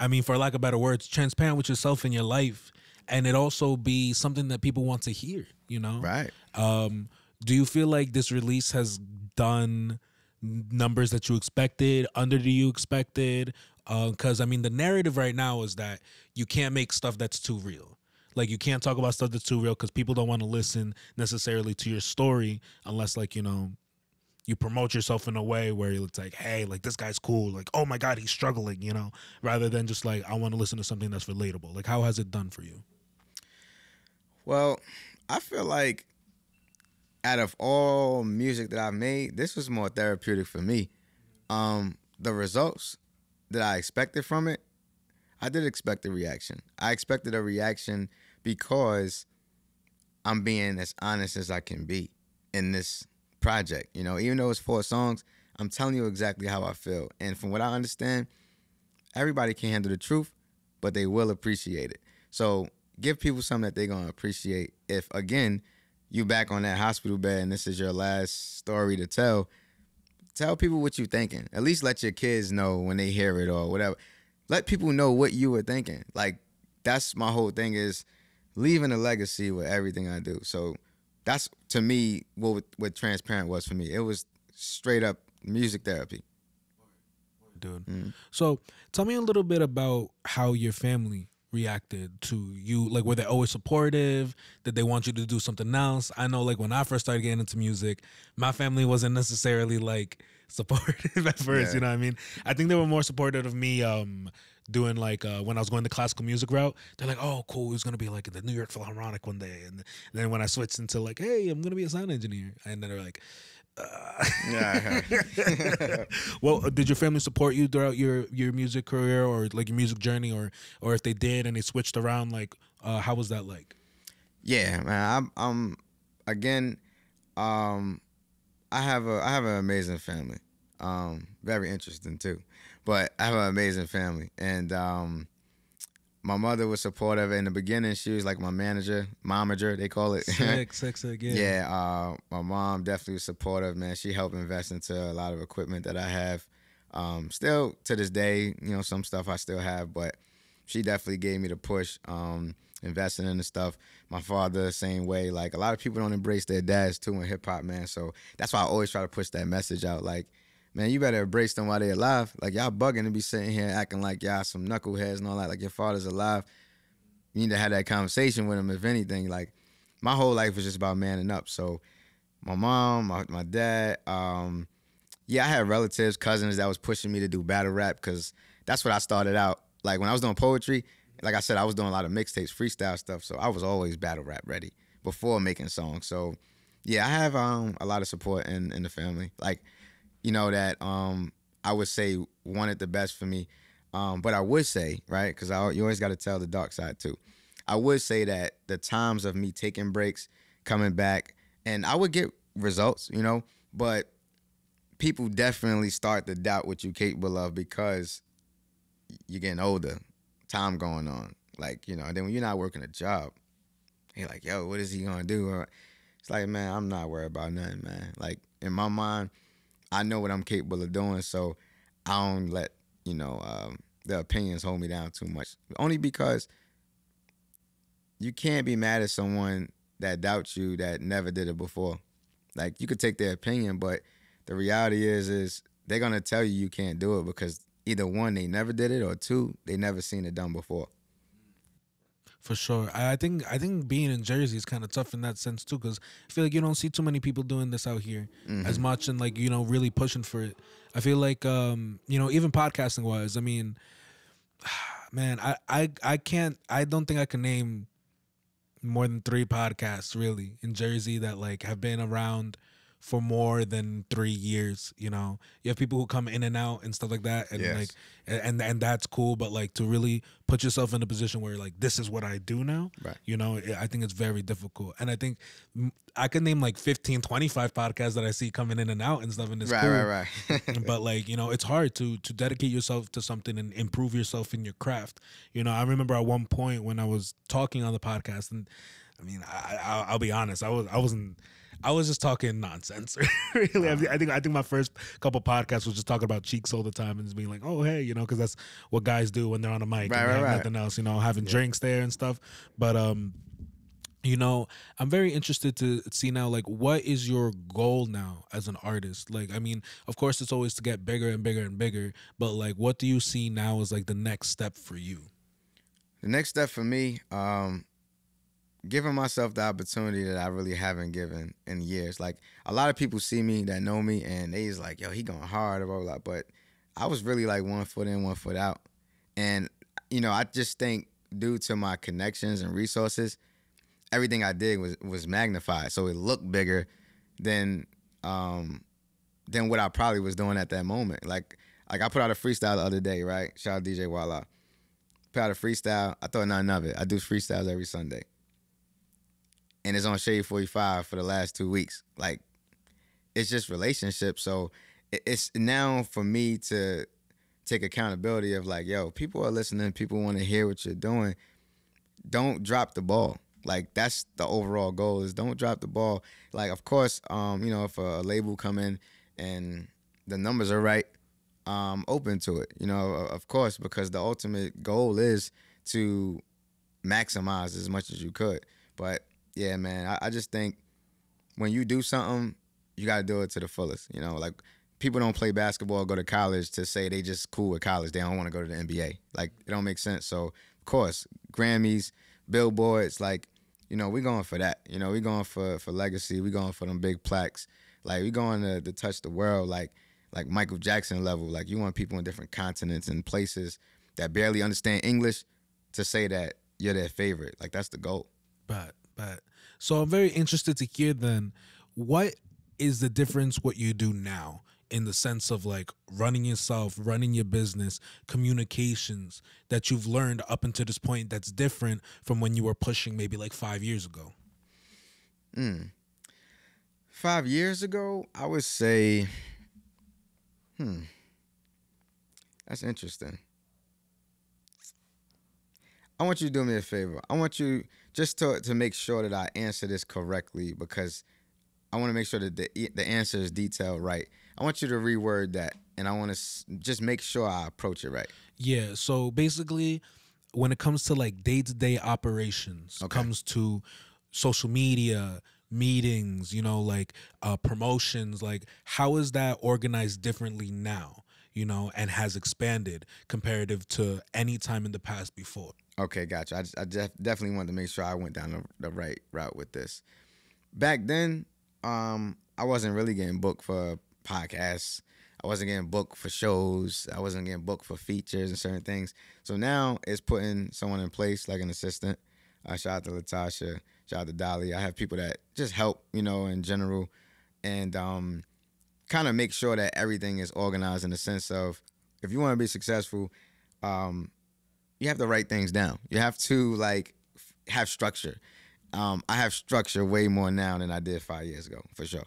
I mean, for lack of better words, transparent with yourself in your life, and it also be something that people want to hear. Right. Do you feel like this release has done numbers that you expected, under do you expected? Because I mean, the narrative right now is that you can't make stuff that's too real. Like, you can't talk about stuff that's too real because people don't want to listen necessarily to your story unless, like, you promote yourself in a way where it's like, hey, like, this guy's cool. Like, oh my God, he's struggling, rather than just like, I want to listen to something that's relatable. Like, how has it done for you? Well, I feel like out of all music that I've made, this was more therapeutic for me. The results that I expected from it, I did expect a reaction. I expected a reaction because I'm being as honest as I can be in this project. Even though it's 4 songs, I'm telling you exactly how I feel. And from what I understand, everybody can handle the truth, but they will appreciate it. So give people something that they're going to appreciate. If, again, you back on that hospital bed and this is your last story to tell people what you're thinking. At least let your kids know when they hear it or whatever. Let people know what you were thinking. Like, that's my whole thing, is leaving a legacy with everything I do. So that's, to me, what Transparent was for me. It was straight up music therapy. dude. Mm. So tell me a little bit about how your family reacted to you. Like, were they always supportive? Did they want you to do something else? I know, like, when I first started getting into music, my family wasn't necessarily like supportive at first. Yeah. You know what I mean? I think they were more supportive of me doing like when I was going the classical music route. They're like, oh, cool, he's gonna be like in the New York Philharmonic one day. And then when I switched into like, hey, I'm gonna be a sound engineer, and then they're like, Yeah. well, did your family support you throughout your music career or like your music journey, or if they did and they switched around, like how was that like? Yeah, man. I'm again. Um, I have an amazing family. Very interesting too, but I have an amazing family, and my mother was supportive in the beginning. She was like my manager, momager, they call it. Sick, yeah. Yeah, my mom definitely was supportive, man. She helped invest into a lot of equipment that I have. Still to this day, you know, some stuff I still have, but she definitely gave me the push, investing in the stuff. My father, same way. Like, a lot of people don't embrace their dads too in hip hop, man. So that's why I always try to push that message out. Like, man, you better embrace them while they're alive. Like, y'all bugging to be sitting here acting like y'all some knuckleheads and all that. Like, your father's alive. You need to have that conversation with him, if anything. Like, my whole life was just about manning up. So my mom, my dad, yeah, I had relatives, cousins that was pushing me to do battle rap because that's what I started out. Like, when I was doing poetry, like I said, I was doing a lot of mixtapes, freestyle stuff. So I was always battle rap ready before making songs. So, yeah, I have a lot of support in the family. Like, you know, that I would say wanted the best for me. But I would say, right, because you always got to tell the dark side too. I would say that the times of me taking breaks, coming back, and I would get results, you know, but people definitely start to doubt what you're capable of because you're getting older, time going on. Like, you know, and then when you're not working a job, you're like, yo, what is he going to do? Or, it's like, man, I'm not worried about nothing, man. Like, in my mind, I know what I'm capable of doing, so I don't let, you know, the opinions hold me down too much. Only because you can't be mad at someone that doubts you that never did it before. Like, you could take their opinion, but the reality is they're gonna tell you can't do it because either one, they never did it, or two, they never seen it done before. For sure. I think being in Jersey is kind of tough in that sense too, because I feel like you don't see too many people doing this out here as much and like, you know, really pushing for it. I feel like you know, even podcasting wise, I mean, man, I don't think I can name more than 3 podcasts really in Jersey that like have been around for more than 3 years. You know, you have people who come in and out and stuff like that, and Yes. like, and that's cool. But like to really put yourself in a position where like this is what I do now, Right. you know, I think it's very difficult. And I think I can name like 15, 25 podcasts that I see coming in and out and stuff, and it's cool. Right. But like, you know, it's hard to dedicate yourself to something and improve yourself in your craft. You know, I remember at one point when I was talking on the podcast, and I mean, I'll be honest, I was just talking nonsense. Really, I think my first couple podcasts was just talking about cheeks all the time and just being like, oh hey, you know, because that's what guys do when they're on a mic and they have nothing else, you know, having drinks there and stuff. But you know, I'm very interested to see now, like, what is your goal now as an artist? Like, I mean, of course, it's always to get bigger and bigger and bigger, but like, what do you see now as like the next step for you? The next step for me, giving myself the opportunity that I really haven't given in years. Like, a lot of people see me that know me and they's like, yo, he going hard, blah, blah, blah. But I was really like 1 foot in, 1 foot out. And, you know, I just think due to my connections and resources, everything I did was magnified. So it looked bigger than what I probably was doing at that moment. Like I put out a freestyle the other day, right? Shout out DJ Walla. Put out a freestyle. I thought nothing of it. I do freestyles every Sunday. And it's on Shade 45 for the last 2 weeks. Like, it's just relationships. So it's now for me to take accountability of like, yo, people are listening. People want to hear what you're doing. Don't drop the ball. Like, that's the overall goal, is don't drop the ball. Like, of course, you know, if a label come in and the numbers are right, open to it, you know, of course, because the ultimate goal is to maximize as much as you could. But yeah, man, I just think when you do something, you got to do it to the fullest, you know, like people don't play basketball or go to college to say they just cool with college. They don't want to go to the NBA. Like, it don't make sense. So, of course, Grammys, Billboards, like, you know, we going for that. You know, we going for legacy. We going for them big plaques. Like, we going to touch the world like Michael Jackson level. Like, you want people in different continents and places that barely understand English to say that you're their favorite. Like, that's the goal. But so I'm very interested to hear then, what is the difference what you do now in the sense of like running yourself, running your business, communications that you've learned up until this point that's different from when you were pushing maybe like 5 years ago? 5 years ago, I would say, that's interesting. I want you to do me a favor. I want you just to make sure that I answer this correctly, because I want to make sure that the answer is detailed right. I want you to reword that, and I want to just make sure I approach it right. Yeah, so basically when it comes to like day-to-day operations, comes to social media, meetings, you know, like promotions, like how is that organized differently now, you know, and has expanded comparative to any time in the past before? Okay, gotcha. I definitely wanted to make sure I went down the right route with this. Back then, I wasn't really getting booked for podcasts. I wasn't getting booked for shows. I wasn't getting booked for features and certain things. So now it's putting someone in place, like an assistant. Shout out to Latasha. Shout out to Dolly. I have people that just help, you know, in general, and kind of make sure that everything is organized in the sense of, if you want to be successful, you have to write things down. You have to like have structure. I have structure way more now than I did 5 years ago, for sure.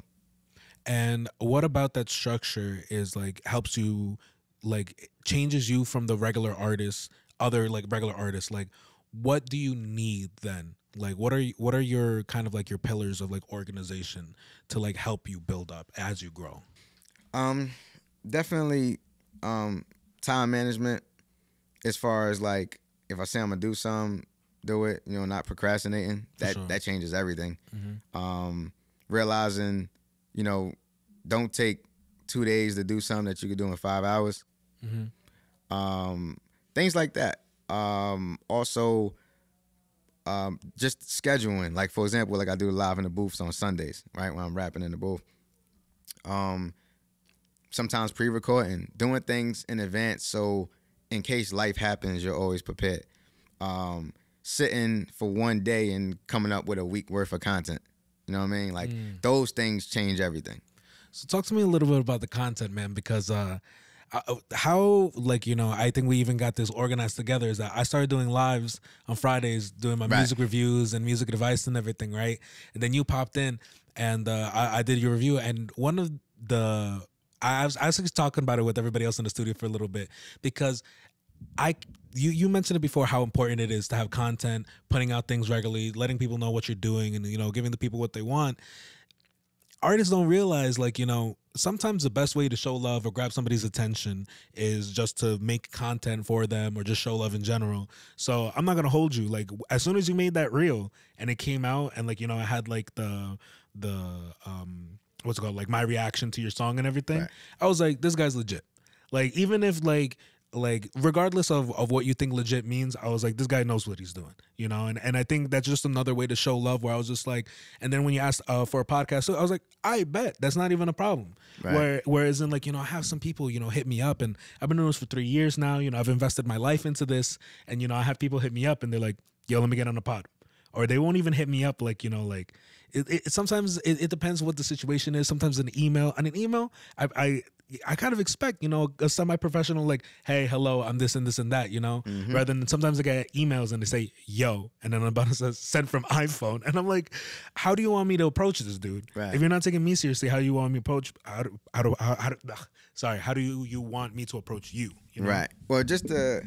And what about that structure is like helps you, like changes you from the regular artists, other like regular artists? Like, what do you need then? Like, what are your kind of like your pillars of like organization to like help you build up as you grow? Definitely time management. As far as like, if I say I'm gonna do something, do it. You know, not procrastinating. That changes everything. Realizing, you know, don't take 2 days to do something that you could do in 5 hours. Things like that. Also, just scheduling. Like, for example, like I do live in the booths on Sundays, right, when I'm rapping in the booth. Sometimes pre-recording, doing things in advance, so in case life happens, you're always prepared. Sitting for one day and coming up with a week worth of content. You know what I mean? Like, those things change everything. So talk to me a little bit about the content, man, because how, like, you know, I think we even got this organized together, is that I started doing lives on Fridays, doing my music reviews and music advice and everything, right? And then you popped in and I did your review, and one of the, I was actually talking about it with everybody else in the studio for a little bit, because you mentioned it before, how important it is to have content, putting out things regularly, letting people know what you're doing, and, you know, giving the people what they want. Artists don't realize, like, you know, sometimes the best way to show love or grab somebody's attention is just to make content for them or just show love in general. So I'm not gonna hold you. Like, as soon as you made that reel and it came out, and like, you know, I had like the what's it called, like my reaction to your song and everything, I was like, this guy's legit. Like, even if like regardless of what you think legit means, I was like, this guy knows what he's doing, you know? And I think that's just another way to show love, where I was just like, and then when you asked for a podcast, so I was like, I bet that's not even a problem. Whereas in, like, you know, I have some people, you know, hit me up, and I've been doing this for 3 years now, you know, I've invested my life into this, and, you know, I have people hit me up and they're like, yo, let me get on the pod. Or they won't even hit me up, like, you know, like sometimes it depends what the situation is. Sometimes an email, I kind of expect, you know, a semi-professional, like, hey, hello, I'm this and this and that, you know, rather than sometimes I get emails and they say, yo, and then on the bottom says sent from iPhone. And I'm like, how do you want me to approach this, dude? If you're not taking me seriously, how do you want me to approach, how do you want me to approach you? You know? Right. Well, just to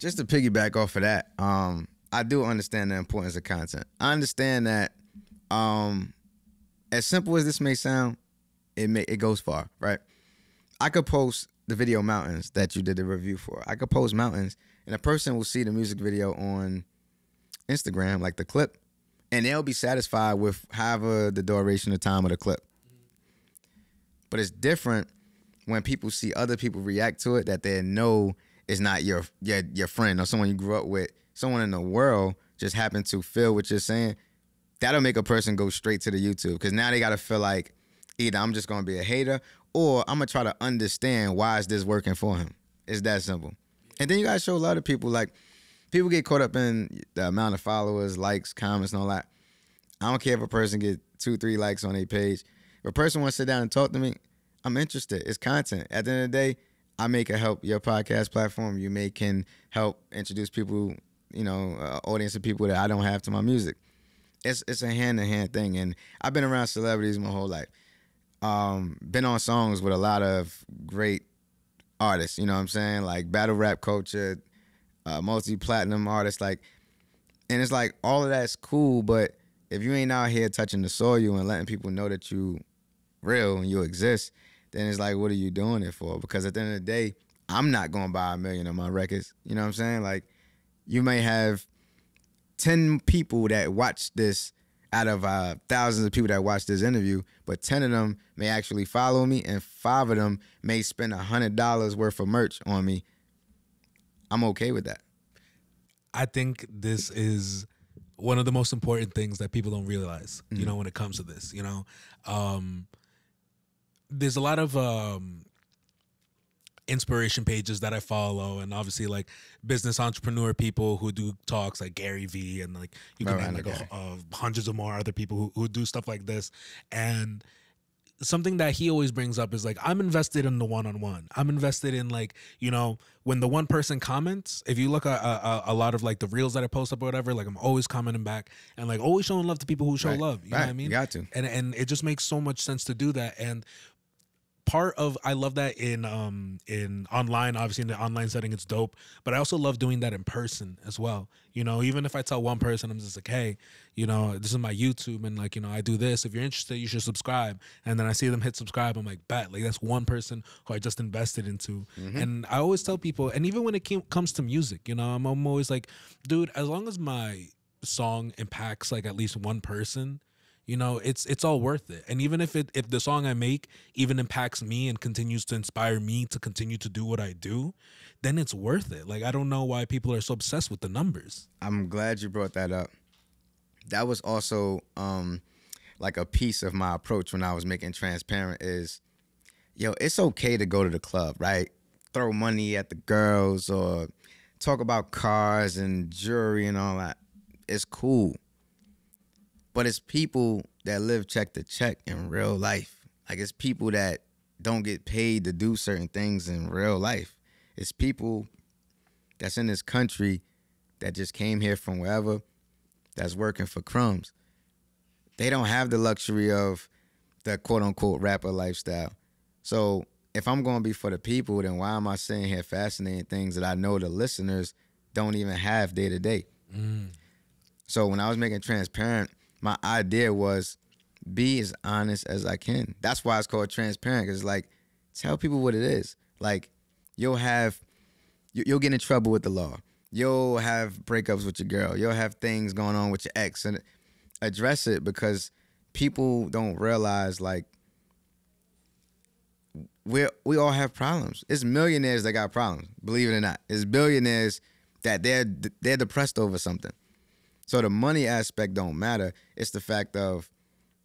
piggyback off of that, I do understand the importance of content. I understand that, as simple as this may sound, it goes far, right? I could post the video Mountains that you did the review for. I could post Mountains, and a person will see the music video on Instagram, like the clip, and they'll be satisfied with however the duration of time of the clip. But it's different when people see other people react to it that they know is not your friend or someone you grew up with. Someone in the world just happened to feel what you're saying. That'll make a person go straight to the YouTube because now they got to feel like either I'm just going to be a hater or I'm going to try to understand why is this working for him. It's that simple. And then you got to show a lot of people, like, people get caught up in the amount of followers, likes, comments, and all that. I don't care if a person get 2-3 likes on their page. If a person wants to sit down and talk to me, I'm interested. It's content. At the end of the day, I may can help your podcast platform. You may can help introduce people, audience of people that I don't have to my music. It's a hand-to-hand thing. And I've been around celebrities my whole life. Been on songs with a lot of great artists, you know what I'm saying? Like battle rap culture, multi-platinum artists, and it's like all of that's cool, but if you ain't out here touching the soil and letting people know that you real and you exist, then it's like, what are you doing it for? Because at the end of the day, I'm not going to buy 1 million of my records. You know what I'm saying? Like, you may have 10 people that watch this out of thousands of people that watch this interview, but 10 of them may actually follow me and 5 of them may spend $100 worth of merch on me. I'm okay with that. I think this is one of the most important things that people don't realize, when it comes to this, there's a lot of inspiration pages that I follow, and obviously like business entrepreneur people who do talks like Gary Vee, and like you can name like hundreds of more other people who do stuff like this. And something that he always brings up is like, I'm invested in the one-on-one. I'm invested in when the one person comments, if you look at a lot of like the reels that I post up or whatever, like I'm always commenting back and like always showing love to people who show love. You know what I mean? You got to. And it just makes so much sense to do that. And I love that in online, obviously in the online setting, it's dope, but I also love doing that in person as well. Even if I tell one person, I'm just like, hey, this is my YouTube, and like, I do this. If you're interested, you should subscribe. And then I see them hit subscribe. I'm like, bet, like that's one person who I just invested into. And I always tell people, and even when it comes to music, I'm always like, dude, as long as my song impacts like at least one person, it's all worth it. And even if the song I make even impacts me and continues to inspire me to continue to do what I do, then it's worth it. Like, I don't know why people are so obsessed with the numbers. I'm glad you brought that up. That was also like a piece of my approach when I was making Transparent is, it's okay to go to the club, right? Throw money at the girls or talk about cars and jewelry and all that. It's cool. But it's people that live check to check in real life. Like, it's people that don't get paid to do certain things in real life. It's people that's in this country that just came here from wherever, that's working for crumbs. They don't have the luxury of the quote-unquote rapper lifestyle. So if I'm going to be for the people, then why am I sitting here fascinating things that I know the listeners don't even have day to day? So when I was making Transparent, my idea was be as honest as I can. That's why it's called Transparent, because like, tell people what it is. Like, you'll get in trouble with the law. You'll have breakups with your girl. You'll have things going on with your ex, and address it, because people don't realize, like, we all have problems. It's millionaires that got problems, believe it or not. It's billionaires that they're depressed over something. So the money aspect don't matter. It's the fact of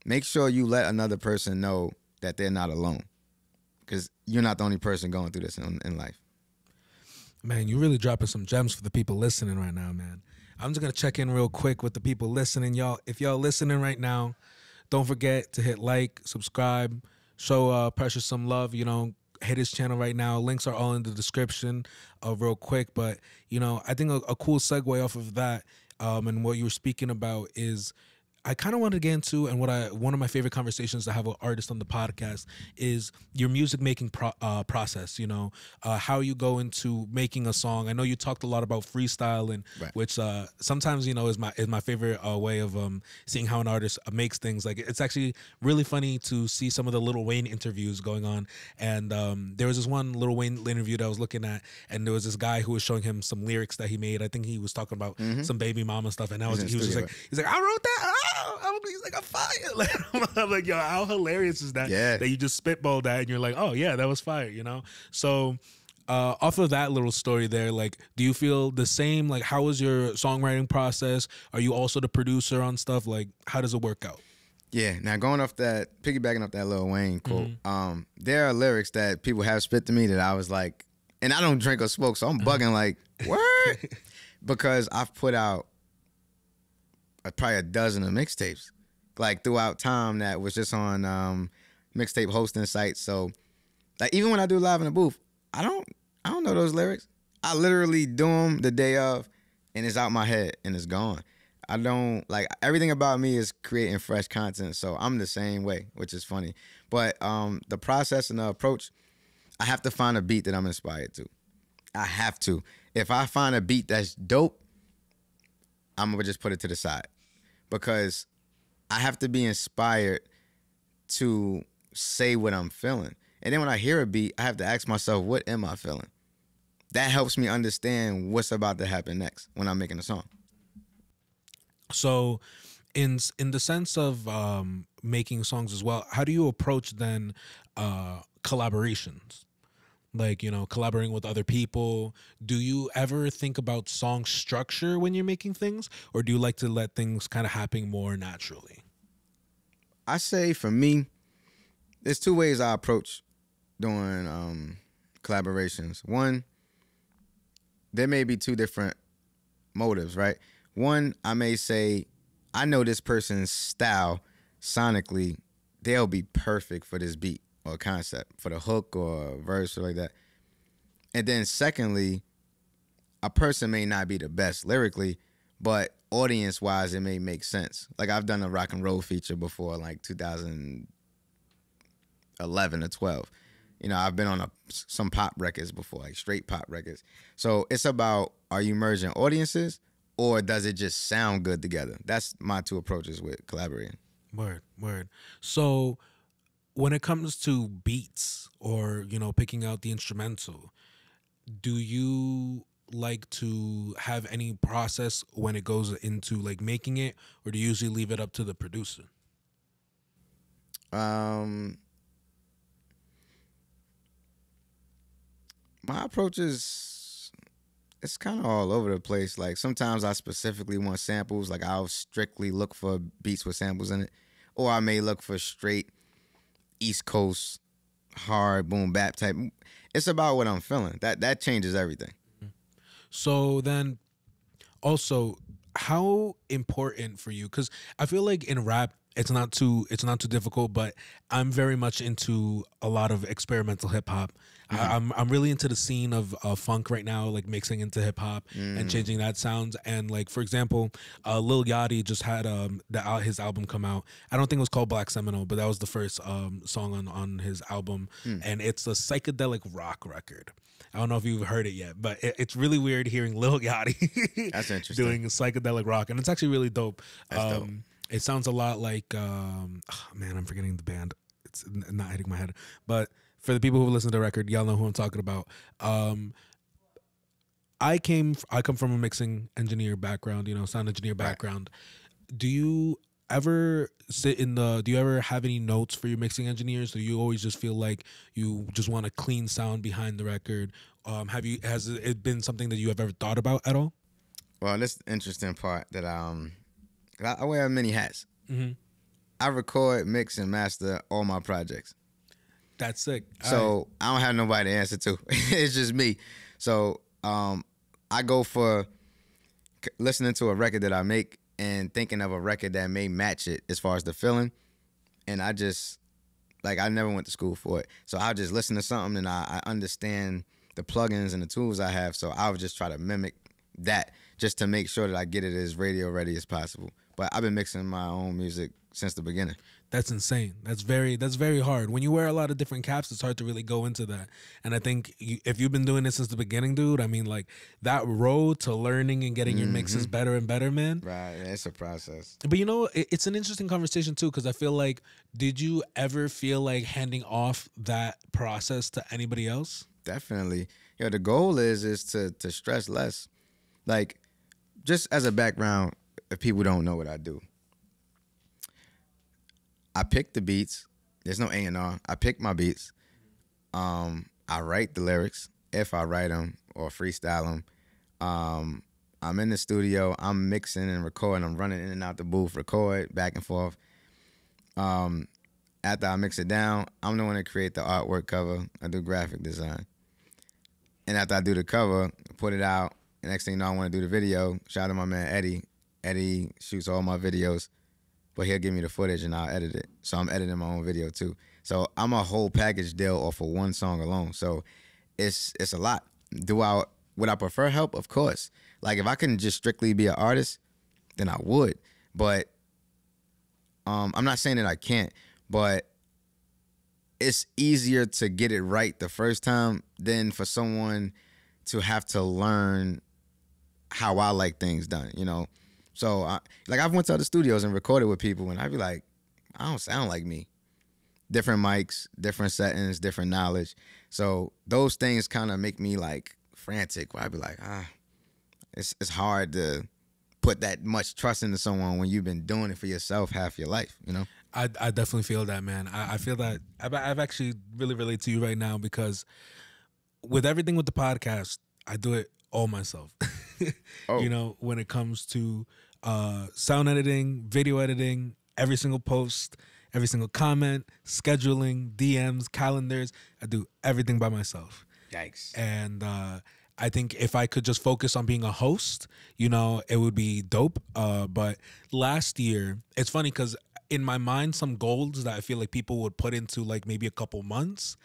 make sure you let another person know that they're not alone, because you're not the only person going through this in life. Man, you're really dropping some gems for the people listening right now, man. I'm just going to check in real quick with the people listening. Y'all, if y'all listening right now, don't forget to hit like, subscribe, show Pressure some love, hit his channel right now. Links are all in the description real quick. But, I think a cool segue off of that and what you were speaking about is I kind of want to get into, and one of my favorite conversations to have with artists on the podcast is your music making process. How you go into making a song. I know you talked a lot about freestyling, right, which sometimes is my favorite way of seeing how an artist makes things. Like, it's actually really funny to see some of the Lil Wayne interviews going on, and there was this one Lil Wayne interview that I was looking at, and there was this guy who was showing him some lyrics that he made. I think he was talking about some baby mama stuff, and he was like, I wrote that. He's like, I'm fire. Like, I'm like, yo, how hilarious is that? Yeah. That you just spitballed that and you're like, oh yeah, that was fire, you know? So off of that little story there, like, do you feel the same? Like, how was your songwriting process? Are you also the producer on stuff? Like, how does it work out? Yeah. Now going off that, piggybacking off that Lil Wayne quote, there are lyrics that people have spit to me that I was like, and I don't drink or smoke, so I'm bugging like, what? Because I've put out probably a dozen of mixtapes, like throughout time that was just on mixtape hosting sites. So like even when I do live in the booth, I don't know those lyrics. I literally do them the day of, and it's out my head and it's gone. I don't like everything about me is creating fresh content, so I'm the same way, which is funny. But the process and the approach, I have to find a beat that I'm inspired to. I have to. If I find a beat that's dope, I'm gonna just put it to the side because I have to be inspired to say what I'm feeling. And then when I hear a beat, I have to ask myself, what am I feeling? That helps me understand what's about to happen next when I'm making a song. So in the sense of making songs as well, how do you approach then collaborations? Like, you know, collaborating with other people. Do you ever think about song structure when you're making things, or do you like to let things kind of happen more naturally? I say for me, there's two ways I approach doing collaborations. One, there may be two different motives, right? One, I may say, I know this person's style sonically, they'll be perfect for this beat or concept, for the hook or verse or like that. And then secondly, a person may not be the best lyrically, but audience-wise, it may make sense. Like I've done a rock and roll feature before, like 2011 or 12. You know, I've been on some pop records before, like straight pop records. So it's about, are you merging audiences or does it just sound good together? That's my two approaches with collaborating. Word. So when it comes to beats or, you know, picking out the instrumental, do you like to have any process when it goes into like making it, or do you usually leave it up to the producer? My approach is, it's kind of all over the place. Like sometimes I specifically want samples. Like I'll strictly look for beats with samples in it, or I may look for straight East Coast hard boom bap type. It's about what I'm feeling. That changes everything. So then also, how important for you, because I feel like in rap it's not too difficult, but I'm very much into a lot of experimental hip hop. I'm really into the scene of funk right now, like mixing into hip hop and changing that sounds. And like for example, Lil Yachty just had his album come out. I don't think it was called Black Seminole, but that was the first song on his album, and it's a psychedelic rock record. I don't know if you've heard it yet, but it's really weird hearing Lil Yachty That's interesting. doing psychedelic rock, and it's actually really dope. That's dope. It sounds a lot like, man, I'm forgetting the band. It's not hitting my head. But for the people who listen to the record, y'all know who I'm talking about. I come from a mixing engineer background, you know, sound engineer background. Right. Do you ever do you ever have any notes for your mixing engineers? Do you always just feel like you just want a clean sound behind the record? Has it been something that you have ever thought about at all? Well, this interesting part that I wear many hats. Mm-hmm. I record, mix, and master all my projects. That's sick. So I don't have nobody to answer to. It's just me. So I go for listening to a record that I make and thinking of a record that may match it as far as the feeling. And I just, like, I never went to school for it. So I'll just listen to something and I understand the plugins and the tools I have. So I would just try to mimic that just to make sure that I get it as radio ready as possible. But I've been mixing my own music since the beginning. That's insane. That's very hard. When you wear a lot of different caps, it's hard to really go into that. And I think if you've been doing this since the beginning, dude, I mean, like, that road to learning and getting your mixes better and better, man. Right, it's a process. But you know, it's an interesting conversation too, because I feel like, did you ever feel like handing off that process to anybody else? Definitely. The goal is to stress less. Like, just as a background, if people don't know what I do, I pick the beats. There's no A&R. I pick my beats. I write the lyrics if I write them or freestyle them. I'm in the studio. I'm mixing and recording. I'm running in and out the booth, record back and forth. After I mix it down, I'm the one that create the artwork cover. I do graphic design. And after I do the cover, put it out. The next thing you know, I want to do the video. Shout out to my man Eddie. Eddie shoots all my videos, but he'll give me the footage and I'll edit it. So I'm editing my own video too. So I'm a whole package deal off of one song alone. So it's a lot. Would I prefer help? Of course. Like if I couldn't just strictly be an artist, then I would. But I'm not saying that I can't, but it's easier to get it right the first time than for someone to have to learn how I like things done, you know? So, I've went to other studios and recorded with people, and I'd be like, I don't sound like me. Different mics, different settings, different knowledge. So those things kind of make me, like, frantic, where I'd be like, it's hard to put that much trust into someone when you've been doing it for yourself half your life, you know? I definitely feel that, man. I feel that I've actually really relate to you right now because with everything with the podcast, I do it all myself. Oh. You know, when it comes to sound editing, video editing, every single post, every single comment, scheduling, DMs, calendars, I do everything by myself. Yikes. And I think if I could just focus on being a host, you know, it would be dope. But last year, it's funny because in my mind, some goals that I feel like people would put into like maybe a couple months,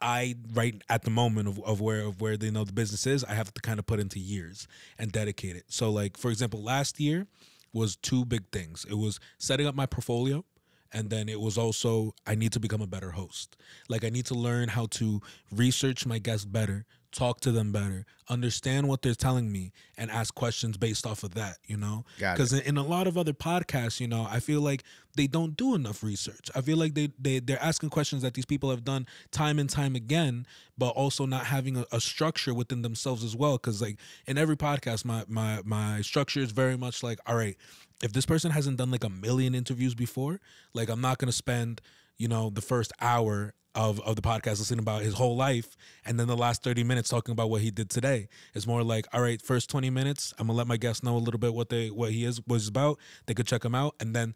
I right at the moment of where they know the business is, I have to kind of put into years and dedicate it. So like for example, last year was two big things. It was setting up my portfolio. And then it was also, I need to become a better host. Like I need to learn how to research my guests better, talk to them better, understand what they're telling me, and ask questions based off of that, you know? Because in a lot of other podcasts, you know, I feel like they don't do enough research. I feel like they're asking questions that these people have done time and time again, but also not having a structure within themselves as well. Because like in every podcast, my structure is very much like, all right, if this person hasn't done like 1 million interviews before, like I'm not gonna spend, you know, the first hour of the podcast listening about his whole life and then the last 30 minutes talking about what he did today. It's more like, all right, first 20 minutes, I'm gonna let my guests know a little bit what he's about. They could check him out, and then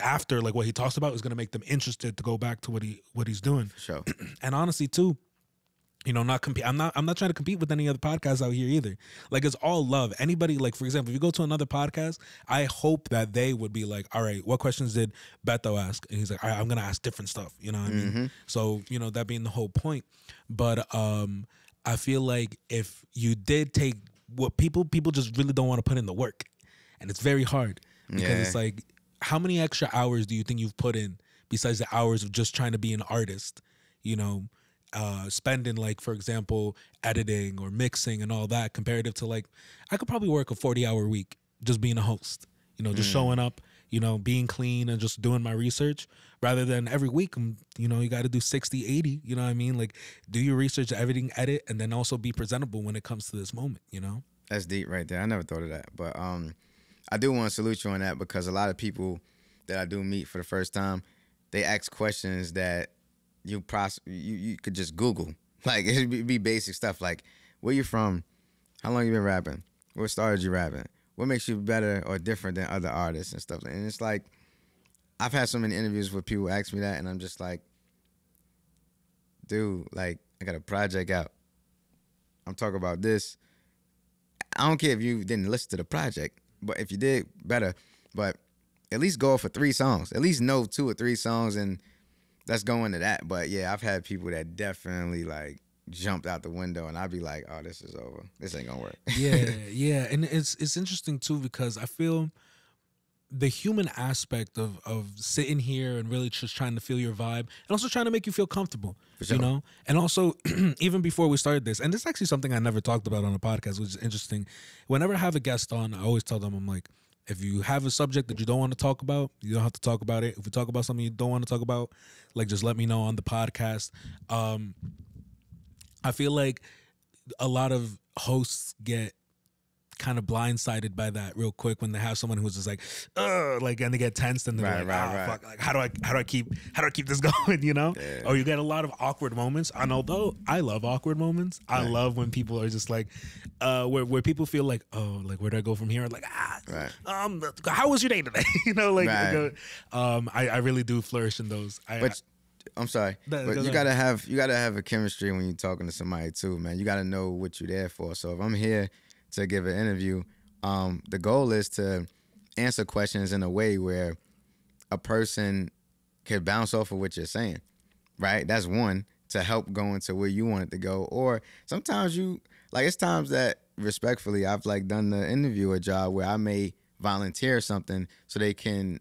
after like what he talks about is gonna make them interested to go back to what he's doing. Sure. And honestly too, you know, not compete. I'm not trying to compete with any other podcasts out here either. Like it's all love. Anybody, like for example, if you go to another podcast, I hope that they would be like, all right, what questions did Beto ask? And he's like, all right, I'm gonna ask different stuff. You know what I mean? So, you know, that being the whole point. But I feel like if you did take what people just really don't want to put in the work. And it's very hard because it's like, how many extra hours do you think you've put in besides the hours of just trying to be an artist, you know? Spending like, for example, editing or mixing and all that comparative to like, I could probably work a 40-hour week just being a host, you know, just showing up, you know, being clean and just doing my research rather than every week, you know, you got to do 60, 80, you know what I mean? Like do your research, everything, edit, and then also be presentable when it comes to this moment, you know? That's deep right there. I never thought of that. But I do want to salute you on that because a lot of people that I do meet for the first time, they ask questions that you could just Google. Like it'd be basic stuff like, where you from? How long you been rapping? What started you rapping? What makes you better or different than other artists and stuff? And it's like, I've had so many interviews where people ask me that, and I'm just like, dude, like I got a project out. I'm talking about this. I don't care if you didn't listen to the project, but if you did, better. But at least go for 3 songs. At least know 2 or 3 songs, and let's go into that. But yeah, I've had people that definitely like jumped out the window, and I'd be like, oh, this is over. This ain't gonna work. Yeah. And it's interesting too because I feel the human aspect of sitting here and really just trying to feel your vibe and also trying to make you feel comfortable, Sure. you know? And also, even before we started this, and this is actually something I never talked about on a podcast, which is interesting. Whenever I have a guest on, I always tell them, I'm like, if you have a subject that you don't want to talk about, you don't have to talk about it. If we talk about something you don't want to talk about, like just let me know on the podcast. I feel like a lot of hosts get kind of blindsided by that real quick when they have someone who's just like, like, and they get tensed and they're like, fuck, like, how do I keep this going, you know? Yeah. Or you get a lot of awkward moments. And although I love awkward moments, I love when people are just like, where people feel like, oh, like, where do I go from here? Like, how was your day today? You know, like, I really do flourish in those. But I'm sorry, but you gotta have a chemistry when you're talking to somebody too, man. You gotta know what you're there for. So if I'm here to give an interview, the goal is to answer questions in a way where a person can bounce off of what you're saying, right? That's one, to help go into where you want it to go. Or sometimes it's times that respectfully I've like done the interviewer job where I may volunteer something so they can,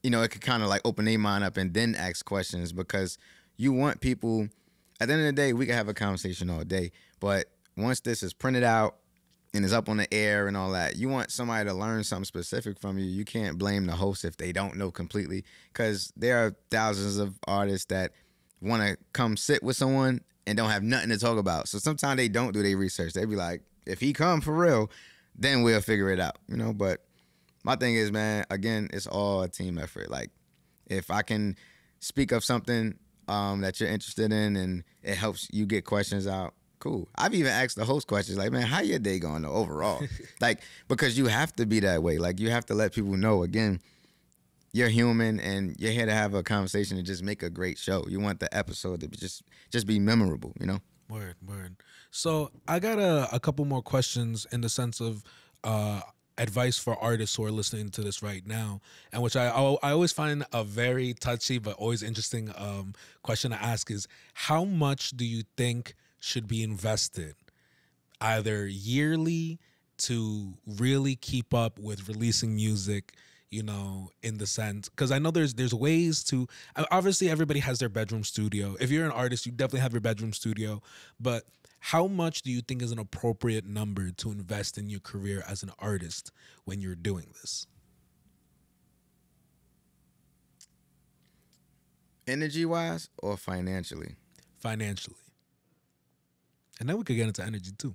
you know, it could kind of like open their mind up and then ask questions, because you want people, at the end of the day, we can have a conversation all day, but once this is printed out and is up on the air and all that, you want somebody to learn something specific from you. You can't blame the host if they don't know completely, because there are thousands of artists that want to come sit with someone and don't have nothing to talk about. So sometimes they don't do their research. They be like, if he come for real, then we'll figure it out, you know, but my thing is, man, again, it's all a team effort. Like, if I can speak of something that you're interested in and it helps you get questions out, cool. I've even asked the host questions like, man, how your day going though, overall? Like, because you have to be that way. Like, you have to let people know, again, you're human and you're here to have a conversation and just make a great show. You want the episode to just be memorable, you know? Word. So I got a couple more questions in the sense of advice for artists who are listening to this right now, and which I always find a very touchy but always interesting question to ask is, how much do you think should be invested either yearly to really keep up with releasing music, you know, in the sense, because I know there's ways to, obviously everybody has their bedroom studio. If you're an artist, you definitely have your bedroom studio, but how much do you think is an appropriate number to invest in your career as an artist when you're doing this? Energy-wise or financially? Financially. And then we could get into energy too,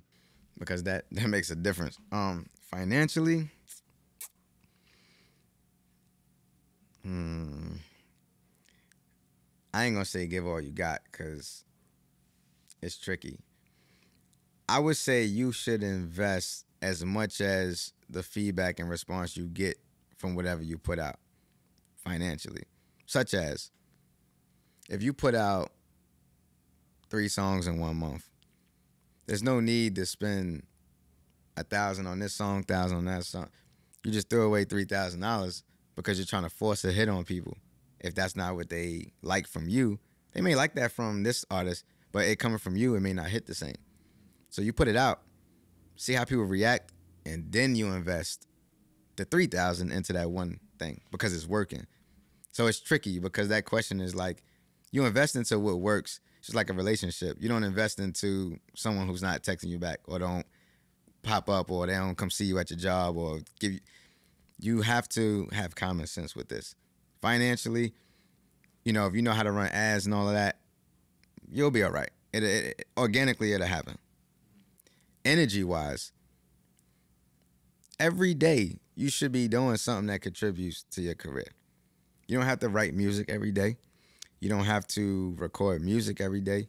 because that makes a difference. Financially, I ain't gonna say give all you got, because it's tricky. I would say you should invest as much as the feedback and response you get from whatever you put out financially. Such as, if you put out 3 songs in 1 month, there's no need to spend $1,000 on this song, $1,000 on that song. You just throw away $3,000 because you're trying to force a hit on people. If that's not what they like from you, they may like that from this artist, but it coming from you, it may not hit the same. So you put it out, see how people react, and then you invest the $3,000 into that one thing because it's working. So it's tricky, because that question is like, you invest into what works. It's just like a relationship. You don't invest into someone who's not texting you back, or don't pop up, or they don't come see you at your job, or give you. You have to have common sense with this. Financially, you know, if you know how to run ads and all of that, you'll be all right. It organically, it'll happen. Energy-wise, every day you should be doing something that contributes to your career. You don't have to write music every day. You don't have to record music every day.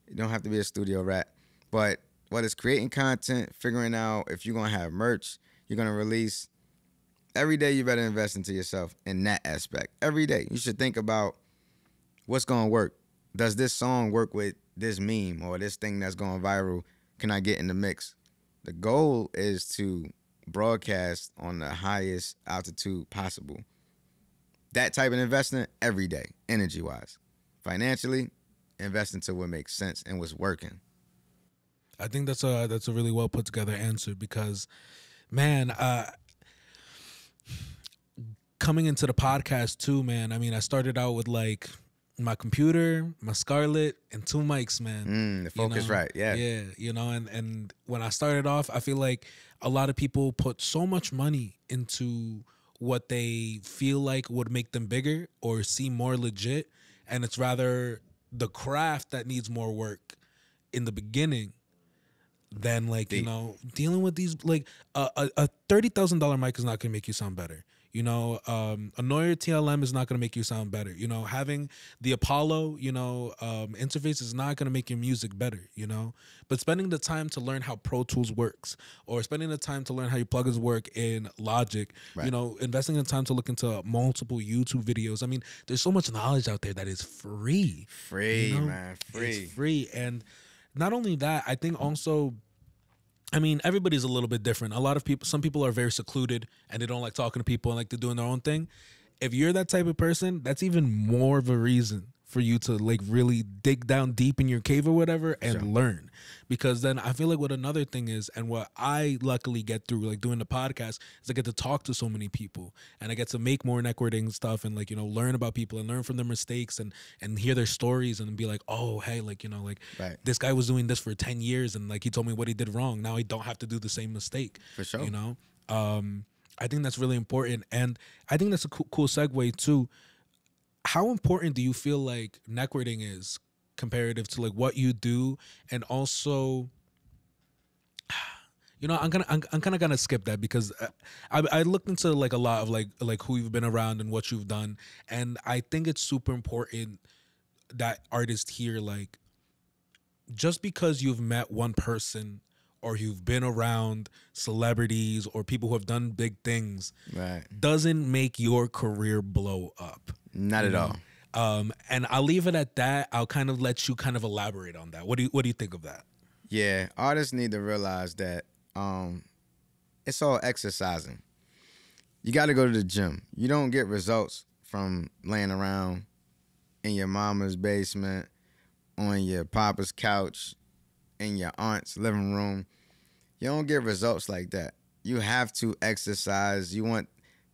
You don't have to be a studio rat. But whether it's creating content, figuring out if you're going to have merch, you're going to release, every day you better invest into yourself in that aspect. Every day. You should think about what's going to work. Does this song work with this meme or this thing that's going viral? Can I get in the mix? The goal is to broadcast on the highest altitude possible. That type of investment every day, energy-wise. Financially, invest into what makes sense and what's working. I think that's a really well put together answer, because, man, coming into the podcast too, man, I mean, I started out with like my computer, my Scarlett, and 2 mics, man. The focus, right, yeah. Yeah, you know, and when I started off, I feel like a lot of people put so much money into what they feel like would make them bigger or seem more legit, and it's rather the craft that needs more work in the beginning. than like, you Deep. know, dealing with these like a $30,000 mic is not gonna make you sound better. You know, a Neuer TLM is not gonna make you sound better. You know, having the Apollo, you know, interface is not gonna make your music better. You know, but spending the time to learn how Pro Tools works, or spending the time to learn how your plugins work in Logic, you Right. know, investing the time to look into multiple YouTube videos. I mean, there's so much knowledge out there that is free. You Free, know, man. it's Free. free. And not only that, I think also, I mean, everybody's a little bit different. A lot of people, some people are very secluded and they don't like talking to people and like they're doing their own thing. If you're that type of person, that's even more of a reason for you to like really dig down deep in your cave or whatever and Sure. learn. Because then I feel like what another thing is, and what I luckily get through like doing the podcast, is I get to talk to so many people and I get to make more networking stuff and like, you know, learn about people and learn from their mistakes and hear their stories and be like, oh, hey, like, you know, like Right. this guy was doing this for 10 years and like he told me what he did wrong. Now I don't have to do the same mistake. For sure. You know? I think that's really important. And I think that's a cool segue too. How important do you feel like networking is comparative to like what you do? And also, you know, I'm kind of gonna skip that because I looked into like a lot of like who you've been around and what you've done, and I think it's super important that artists here, like, just because you've met one person or you've been around celebrities or people who have done big things Right. doesn't make your career blow up. Not at all. And I'll leave it at that. I'll kind of let you kind of elaborate on that. What do you think of that? Yeah, artists need to realize that it's all exercising. You got to go to the gym. You don't get results from laying around in your mama's basement, on your papa's couch, in your aunt's living room. You don't get results like that. You have to exercise. You want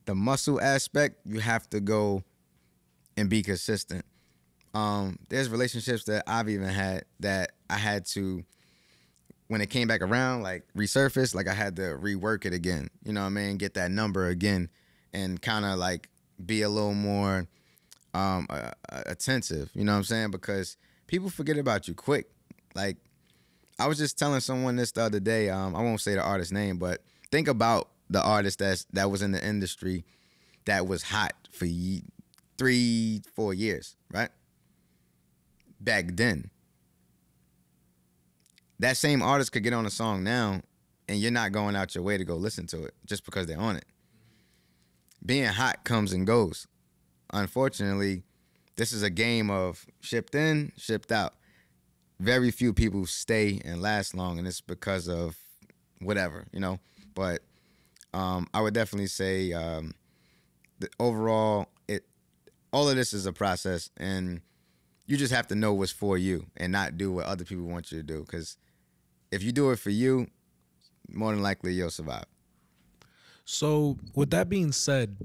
the muscle aspect, you have to go and be consistent. There's relationships that I've even had that I had to, when it came back around, like resurface, like I had to rework it again. You know what I mean? Get that number again and kind of like be a little more attentive. You know what I'm saying? Because people forget about you quick. Like, I was just telling someone this the other day. I won't say the artist's name, but think about the artist that was in the industry that was hot for 3-4 years, right? Back then. That same artist could get on a song now and you're not going out your way to go listen to it just because they're on it. Being hot comes and goes. Unfortunately, this is a game of shipped in, shipped out. Very few people stay and last long, and it's because of whatever, you know. But I would definitely say overall, all of this is a process, and you just have to know what's for you and not do what other people want you to do. Because if you do it for you, more than likely you'll survive. So with that being said,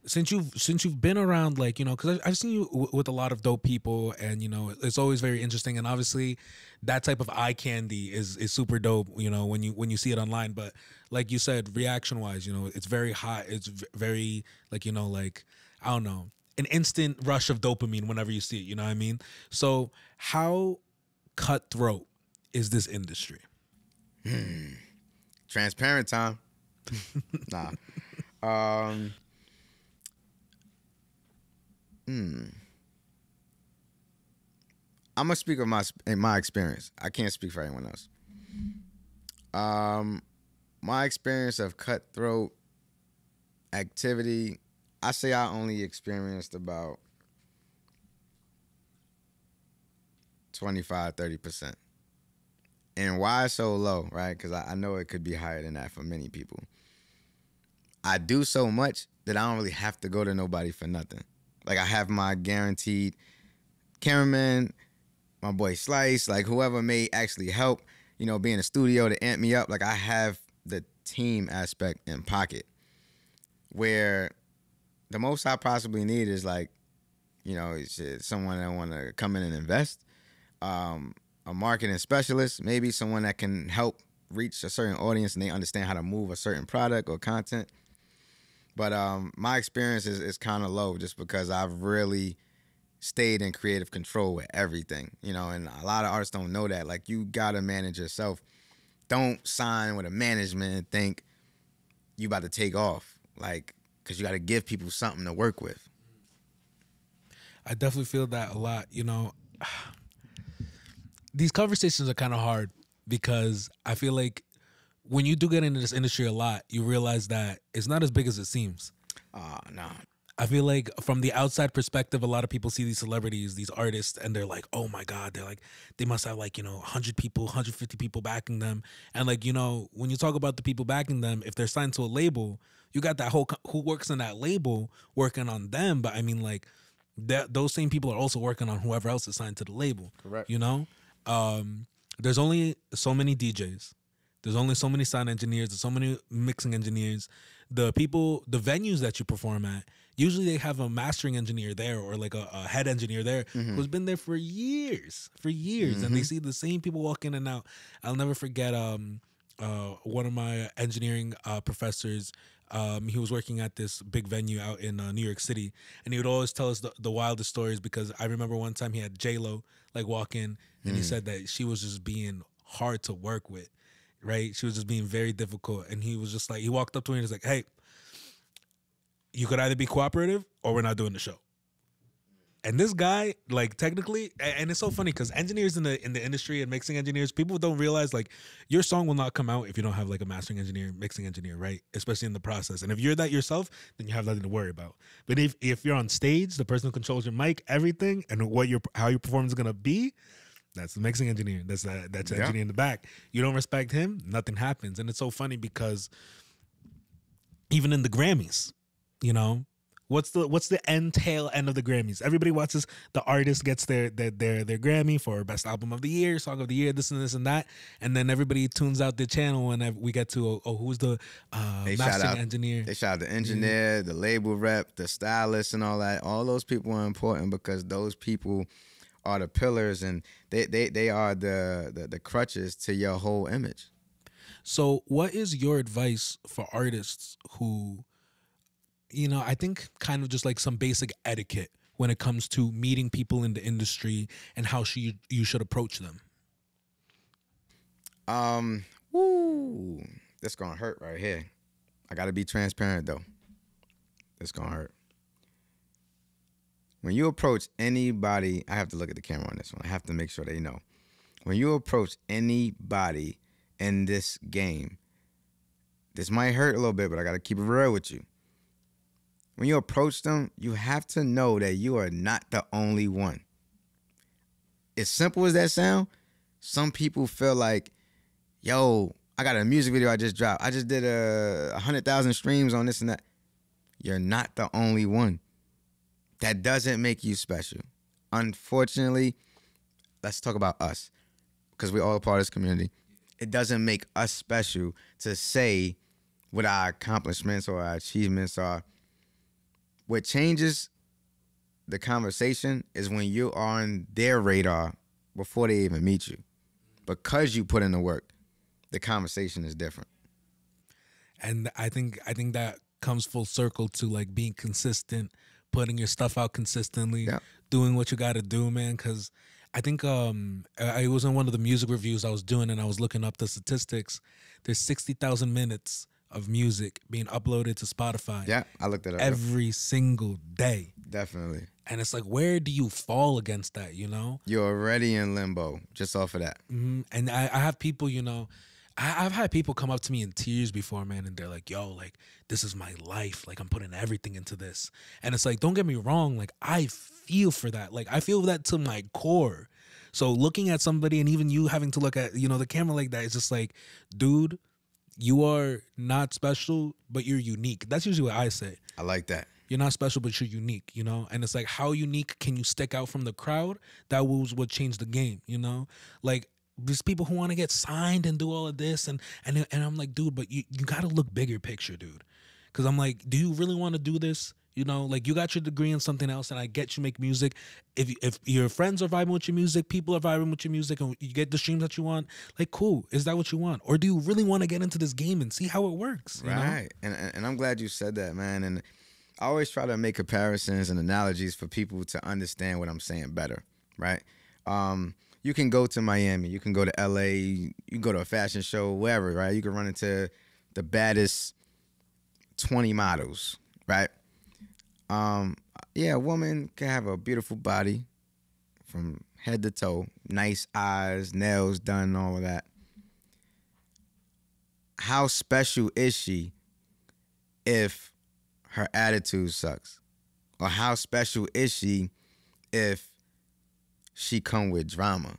since you've been around, like, you know, because I've seen you with a lot of dope people, and you know it's always very interesting, and obviously that type of eye candy is super dope, you know, when you see it online. But like you said, reaction wise, you know, it's very hot, it's very, like, you know, like, I don't know, an instant rush of dopamine whenever you see it, you know what I mean? So how cutthroat is this industry? Transparent time. Nah. I'm gonna speak of my experience. I can't speak for anyone else. My experience of cutthroat activity, I say I only experienced about 25-30%. And why so low, right? Because I know it could be higher than that for many people. I do so much that I don't really have to go to nobody for nothing. Like, I have my guaranteed cameraman, my boy Slice, like whoever may actually help, you know, be in the studio to amp me up. Like, I have the team aspect in pocket, where the most I possibly need is, like, you know, someone that want to come in and invest, a marketing specialist, maybe someone that can help reach a certain audience and they understand how to move a certain product or content. But my experience is kind of low just because I've really stayed in creative control with everything, you know, and a lot of artists don't know that. Like, you got to manage yourself don't sign with a management and think you about to take off, like, because you got to give people something to work with. I definitely feel that a lot. You know, these conversations are kind of hard because I feel like when you do get into this industry a lot, you realize that it's not as big as it seems. No. I feel like from the outside perspective, a lot of people see these celebrities, these artists, and they're like, oh my God, they're like, they must have like, 100 people, 150 people backing them. And like, when you talk about the people backing them, if they're signed to a label, you got that whole, who works on that label working on them. But I mean, like, those same people are also working on whoever else is signed to the label. Correct. There's only so many DJs. There's only so many sound engineers. There's so many mixing engineers. The venues that you perform at, usually they have a mastering engineer there or like a head engineer there who's been there for years, and they see the same people walk in and out. I'll never forget one of my engineering professors. He was working at this big venue out in New York City, and he would always tell us the wildest stories, because I remember one time he had J-Lo like walk in, and he said that she was just being hard to work with. Right? She was just being very difficult. And he was just like, he walked up to me and was like, hey, you could either be cooperative or we're not doing the show. And this guy, like, technically, and it's so funny because engineers in the industry and mixing engineers, people don't realize, like, your song will not come out if you don't have like a mastering engineer, mixing engineer, right? Especially in the process. And if you're that yourself, then you have nothing to worry about. But if you're on stage, the person who controls your mic, everything, and how your performance is gonna be, that's the mixing engineer. That's the engineer in the back. You don't respect him, nothing happens. And it's so funny because even in the Grammys, what's the tail end of the Grammys? Everybody watches, the artist gets their Grammy for best album of the year, song of the year, this and that, and then everybody tunes out their channel and we get to who's the mastering engineer. They shout out the engineer, the label rep, the stylist, and all that. All those people are important because those people are the pillars, and they are the crutches to your whole image. So what is your advice for artists who, I think kind of just like some basic etiquette when it comes to meeting people in the industry and how you should approach them? That's gonna hurt right here. I gotta be transparent though. It's gonna hurt. When you approach anybody, I have to look at the camera on this one. I have to make sure they know. When you approach anybody in this game, this might hurt a little bit, but I got to keep it real with you. When you approach them, you have to know that you are not the only one. As simple as that sound, some people feel like, yo, I got a music video I just dropped. I just did 100,000 streams on this and that. You're not the only one. That doesn't make you special. Unfortunately, let's talk about us, because we're all a part of this community. It doesn't make us special to say what our accomplishments or our achievements are. What changes the conversation is when you're on their radar before they even meet you. Because you put in the work, the conversation is different. And I think that comes full circle to like being consistent, putting your stuff out consistently, doing what you got to do, man. Because I think I was in one of the music reviews I was doing, and I was looking up the statistics. There's 60,000 minutes of music being uploaded to Spotify. Yeah, I looked at it every single day. Definitely. And it's like, where do you fall against that? You're already in limbo just off of that. Mm-hmm. And I have people, I've had people come up to me in tears before, man, and they're like, yo, like, this is my life. Like, I'm putting everything into this. And it's like, don't get me wrong. Like, I feel for that. Like, I feel that to my core. So looking at somebody, and even you having to look at, the camera like that, it's just like, dude, you are not special, but you're unique. That's usually what I say. I like that. You're not special, but you're unique, And it's like, how unique can you stick out from the crowd? That was what changed the game, Like, there's people who want to get signed and do all of this, and I'm like, dude, but you got to look bigger picture, dude. Because I'm like, do you really want to do this? Like, you got your degree in something else, and I get you make music. If your friends are vibing with your music, people are vibing with your music, and you get the streams that you want, like, cool. Is that what you want? Or do you really want to get into this game and see how it works? Right. And I'm glad you said that, man. And I always try to make comparisons and analogies for people to understand what I'm saying better, right? You you can go to Miami, you can go to LA, you can go to a fashion show, wherever, right? You can run into the baddest 20 models, right? Yeah, a woman can have a beautiful body from head to toe, nice eyes, nails done, all of that. How special is she if her attitude sucks? Or how special is she if she come with drama?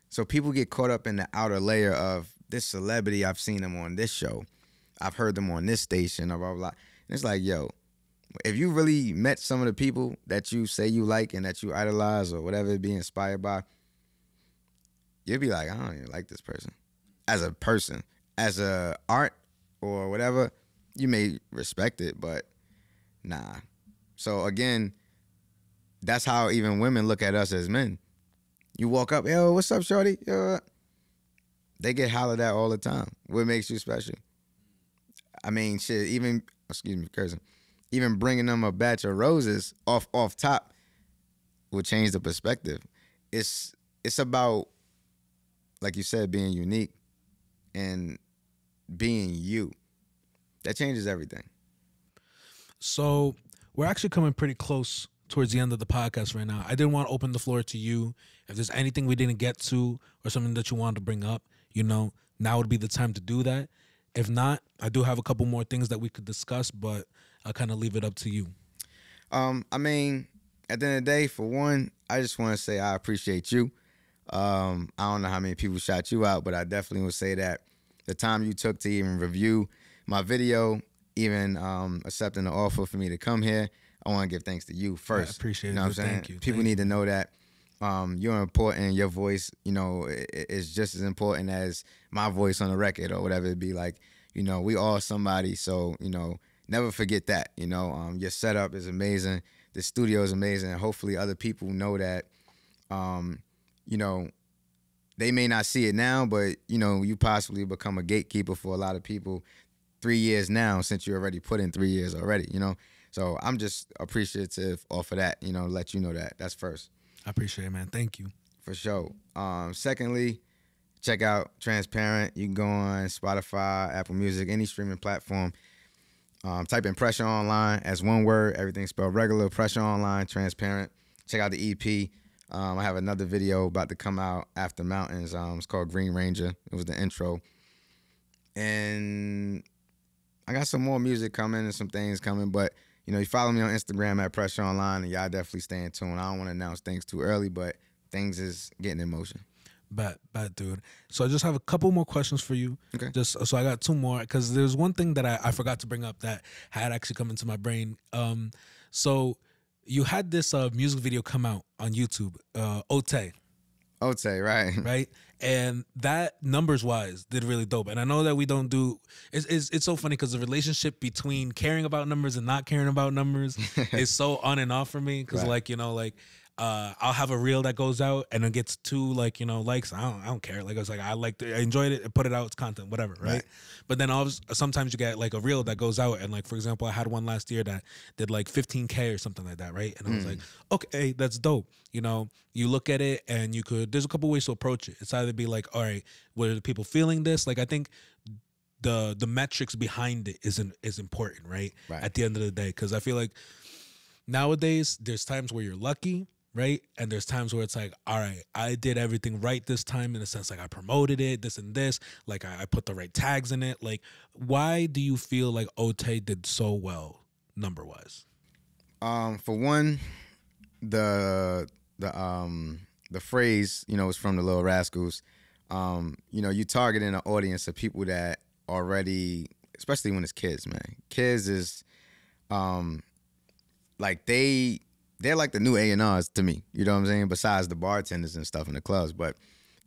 So people get caught up in the outer layer of this celebrity, I've seen them on this show, I've heard them on this station, or blah, blah, blah. And it's like, yo, if you really met some of the people that you say you like and that you idolize or whatever, be inspired by, you'll be like, I don't even like this person. As a person, as a art or whatever, you may respect it, but nah. So again, that's how even women look at us as men. You walk up, yo, what's up, shorty? Yo. They get hollered at all the time. What makes you special? I mean, shit, even, excuse me, cursing, even bringing them a batch of roses off top will change the perspective. It's about, like you said, being unique and being you. That changes everything. So we're actually coming pretty close towards the end of the podcast right now. I didn't want to open the floor to you. If there's anything we didn't get to or something that you wanted to bring up, now would be the time to do that. If not, I do have a couple more things that we could discuss, but I'll kind of leave it up to you. I mean, at the end of the day, for one, I just want to say I appreciate you. I don't know how many people shout you out, but I definitely would say that the time you took to even review my video, even accepting the offer for me to come here, I want to give thanks to you first. I appreciate it. You know what I'm saying? Thank you. People need to know that you're important. Your voice, is just as important as my voice on the record or whatever it be. Like, we all somebody. So, never forget that. Your setup is amazing. The studio is amazing. And hopefully other people know that, they may not see it now, but, you possibly become a gatekeeper for a lot of people 3 years now, since you already put in 3 years already, So I'm just appreciative off of that, let you know that. That's first. I appreciate it, man. Thank you. For sure. Secondly, check out Transparent. You can go on Spotify, Apple Music, any streaming platform. Type in PressureOnline as one word. Everything spelled regular. PressureOnline, Transparent. Check out the EP. I have another video about to come out after Mountains. It's called Green Ranger. It was the intro. And I got some more music coming and some things coming, but you follow me on Instagram at PressureOnline, and y'all definitely stay in tune. I don't want to announce things too early, but things is getting in motion. Bet, dude. So I just have a couple more questions for you. Okay. So I got two more, because there's one thing that I forgot to bring up that had actually come into my brain. So you had this music video come out on YouTube, Ote. Ote, right. Right? And that, numbers wise, did really dope. And I know that we don't do, it's so funny because the relationship between caring about numbers and not caring about numbers is so on and off for me. Because right. I'll have a reel that goes out and it gets 2 likes. I don't care. Like, I was like, I enjoyed it, put it out, it's content, whatever, right? But then sometimes you get like a reel that goes out, and like, for example, I had one last year that did like 15K or something like that, right? And I was like, okay, that's dope. You look at it and there's a couple ways to approach it. It's either be like, all right, what are the people feeling this? Like, I think the metrics behind it is important, right? At the end of the day, because I feel like nowadays there's times where you're lucky, right? And there's times where it's like, all right, I did everything right this time, in a sense, like I promoted it, this and this, like I put the right tags in it. Like, why do you feel like Ote did so well number-wise? For one, the phrase, is from the Little Rascals. You targeting an audience of people that already, especially when it's kids, man. Kids is like they're like the new A&Rs to me, you know what I'm saying? Besides the bartenders and stuff in the clubs, but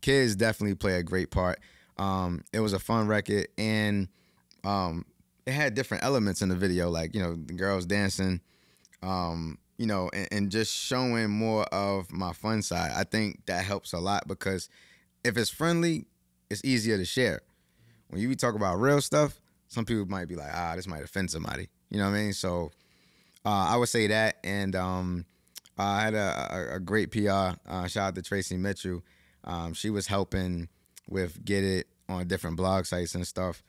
kids definitely play a great part. It was a fun record, and it had different elements in the video, like, the girls dancing, and just showing more of my fun side. I think that helps a lot, because if it's friendly, it's easier to share. When you talk about real stuff, some people might be like, this might offend somebody, you know what I mean? So I would say that, and I had a great PR. Shout out to Tracy Mitchell. She was helping with Get It on different blog sites and stuff.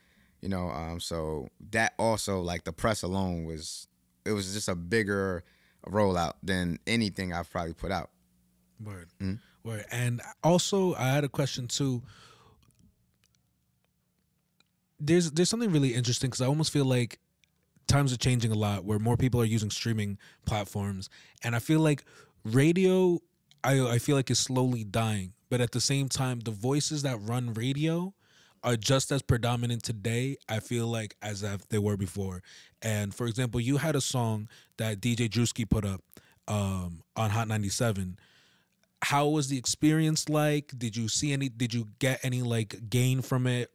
So that also, like, the press alone it was just a bigger rollout than anything I've probably put out. Word. Word. And also, I had a question too. There's something really interesting because I almost feel like times are changing a lot where more people are using streaming platforms, and I feel like radio, I feel like is slowly dying. But at the same time, the voices that run radio are just as predominant today, I feel like, as if they were before. And for example, you had a song that DJ Drewski put up on Hot 97. How was the experience like? Did you get any like gain from it?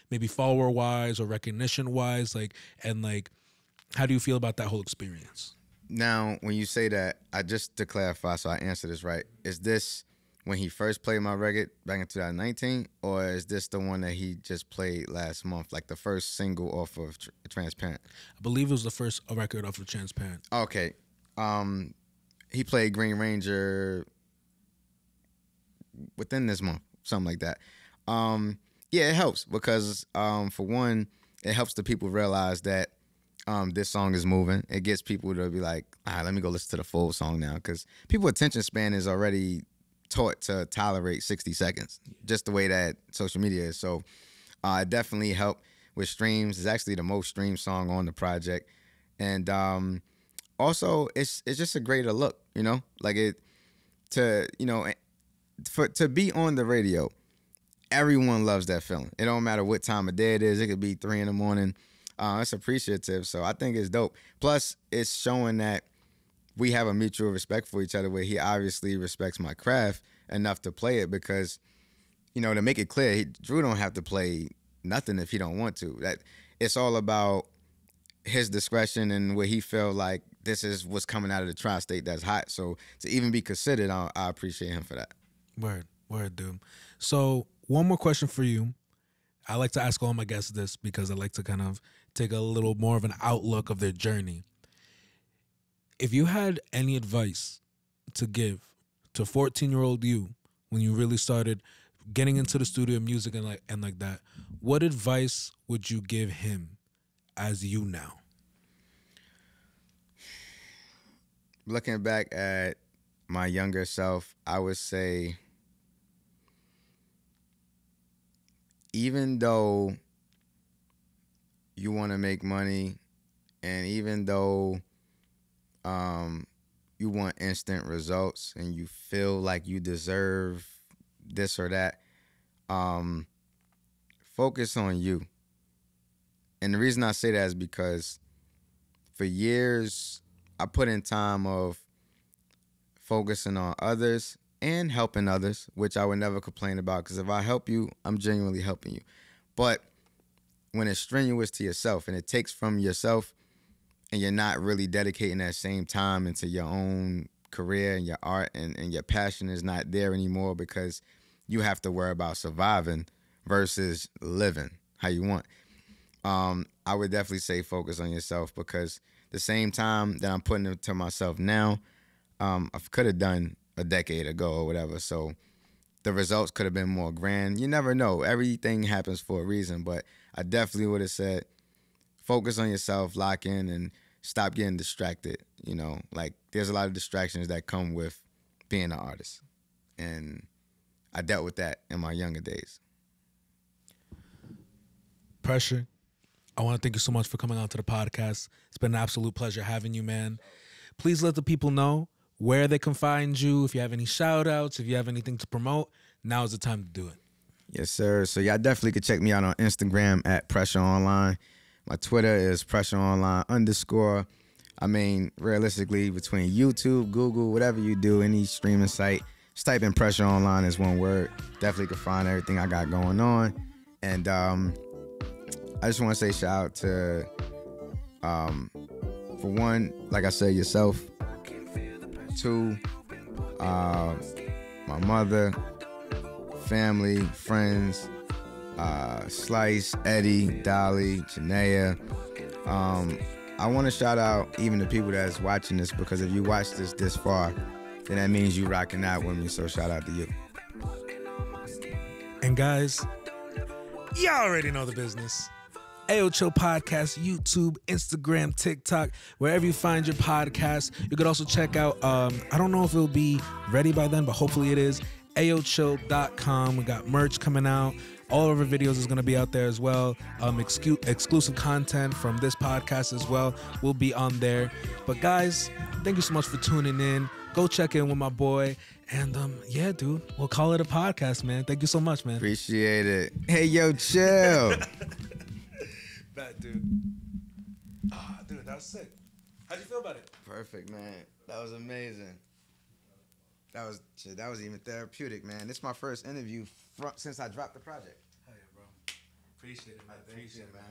Maybe follower wise or recognition wise? Like, how do you feel about that whole experience? Now, when you say that, just to clarify, so I answer this right, is this when he first played my record back in 2019, or is this the one that he just played last month, like the first single off of Transparent? I believe it was the first record off of Transparent. Okay. He played Green Ranger within this month, something like that. Yeah, it helps because, for one, it helps the people realize that this song is moving. It gets people to be like, let me go listen to the full song now, because people's attention span is already taught to tolerate 60 seconds, just the way that social media is. So it definitely helped with streams. It's actually the most streamed song on the project. And also, it's just a greater look, like to be on the radio. Everyone loves that feeling. It don't matter what time of day it is. It could be 3 a.m. It's appreciative. So I think it's dope. Plus, it's showing that we have a mutual respect for each other, where he obviously respects my craft enough to play it, because, to make it clear, Drew don't have to play nothing if he don't want to. That it's all about his discretion and what he felt like this is what's coming out of the tri-state that's hot. So to even be considered, I appreciate him for that. Word, dude. So one more question for you. I like to ask all my guests this because I like to kind of take a little more of an outlook of their journey. If you had any advice to give to 14-year-old you when you really started getting into the studio music and like that, what advice would you give him as you now? Looking back at my younger self, I would say, even though you want to make money, and even though you want instant results and you feel like you deserve this or that, focus on you. And the reason I say that is because for years I put in time of focusing on others and helping others, which I would never complain about, because if I help you, I'm genuinely helping you. But when it's strenuous to yourself and it takes from yourself, and you're not really dedicating that same time into your own career and your art, and your passion is not there anymore because you have to worry about surviving versus living how you want, I would definitely say focus on yourself, because the same time that I'm putting it to myself now, I could have done a decade ago or whatever. So the results could have been more grand. You never know. Everything happens for a reason. But I definitely would have said, focus on yourself, lock in, and stop getting distracted. Like, there's a lot of distractions that come with being an artist. And I dealt with that in my younger days. Pressure, I want to thank you so much for coming on to the podcast. It's been an absolute pleasure having you, man. Please let the people know where they can find you. If you have any shout outs, if you have anything to promote, now is the time to do it. Yes, sir. So y'all definitely could check me out on Instagram at PressureOnline. My Twitter is PressureOnline_. I mean, realistically, between YouTube, Google, whatever you do, any streaming site, just type in PressureOnline is one word. Definitely can find everything I got going on. And I just want to say shout out to, for one, like I said, yourself. 2, my mother, family, friends, Slice, Eddie, Dolly, Janaea. I want to shout out even the people that's watching this, because if you watch this far, then that means you rocking out with me. So shout out to you. And guys, y'all already know the business. Ayoo Chill Podcast, YouTube, Instagram, TikTok, wherever you find your podcast. You could also check out, I don't know if it'll be ready by then, but hopefully it is, ayoochill.com. We got merch coming out. All of our videos is going to be out there as well. Exclusive content from this podcast as well will be on there. But guys, thank you so much for tuning in. Go check in with my boy. And yeah, dude, we'll call it a podcast, man. Thank you so much, man. Appreciate it. Hey, yo, chill. Bad, dude. Dude, that was sick. How'd you feel about it? Perfect, man. That was amazing. That was even therapeutic, man. This is my first interview since I dropped the project. Hell yeah, bro. Appreciate it, man. Appreciate it, man.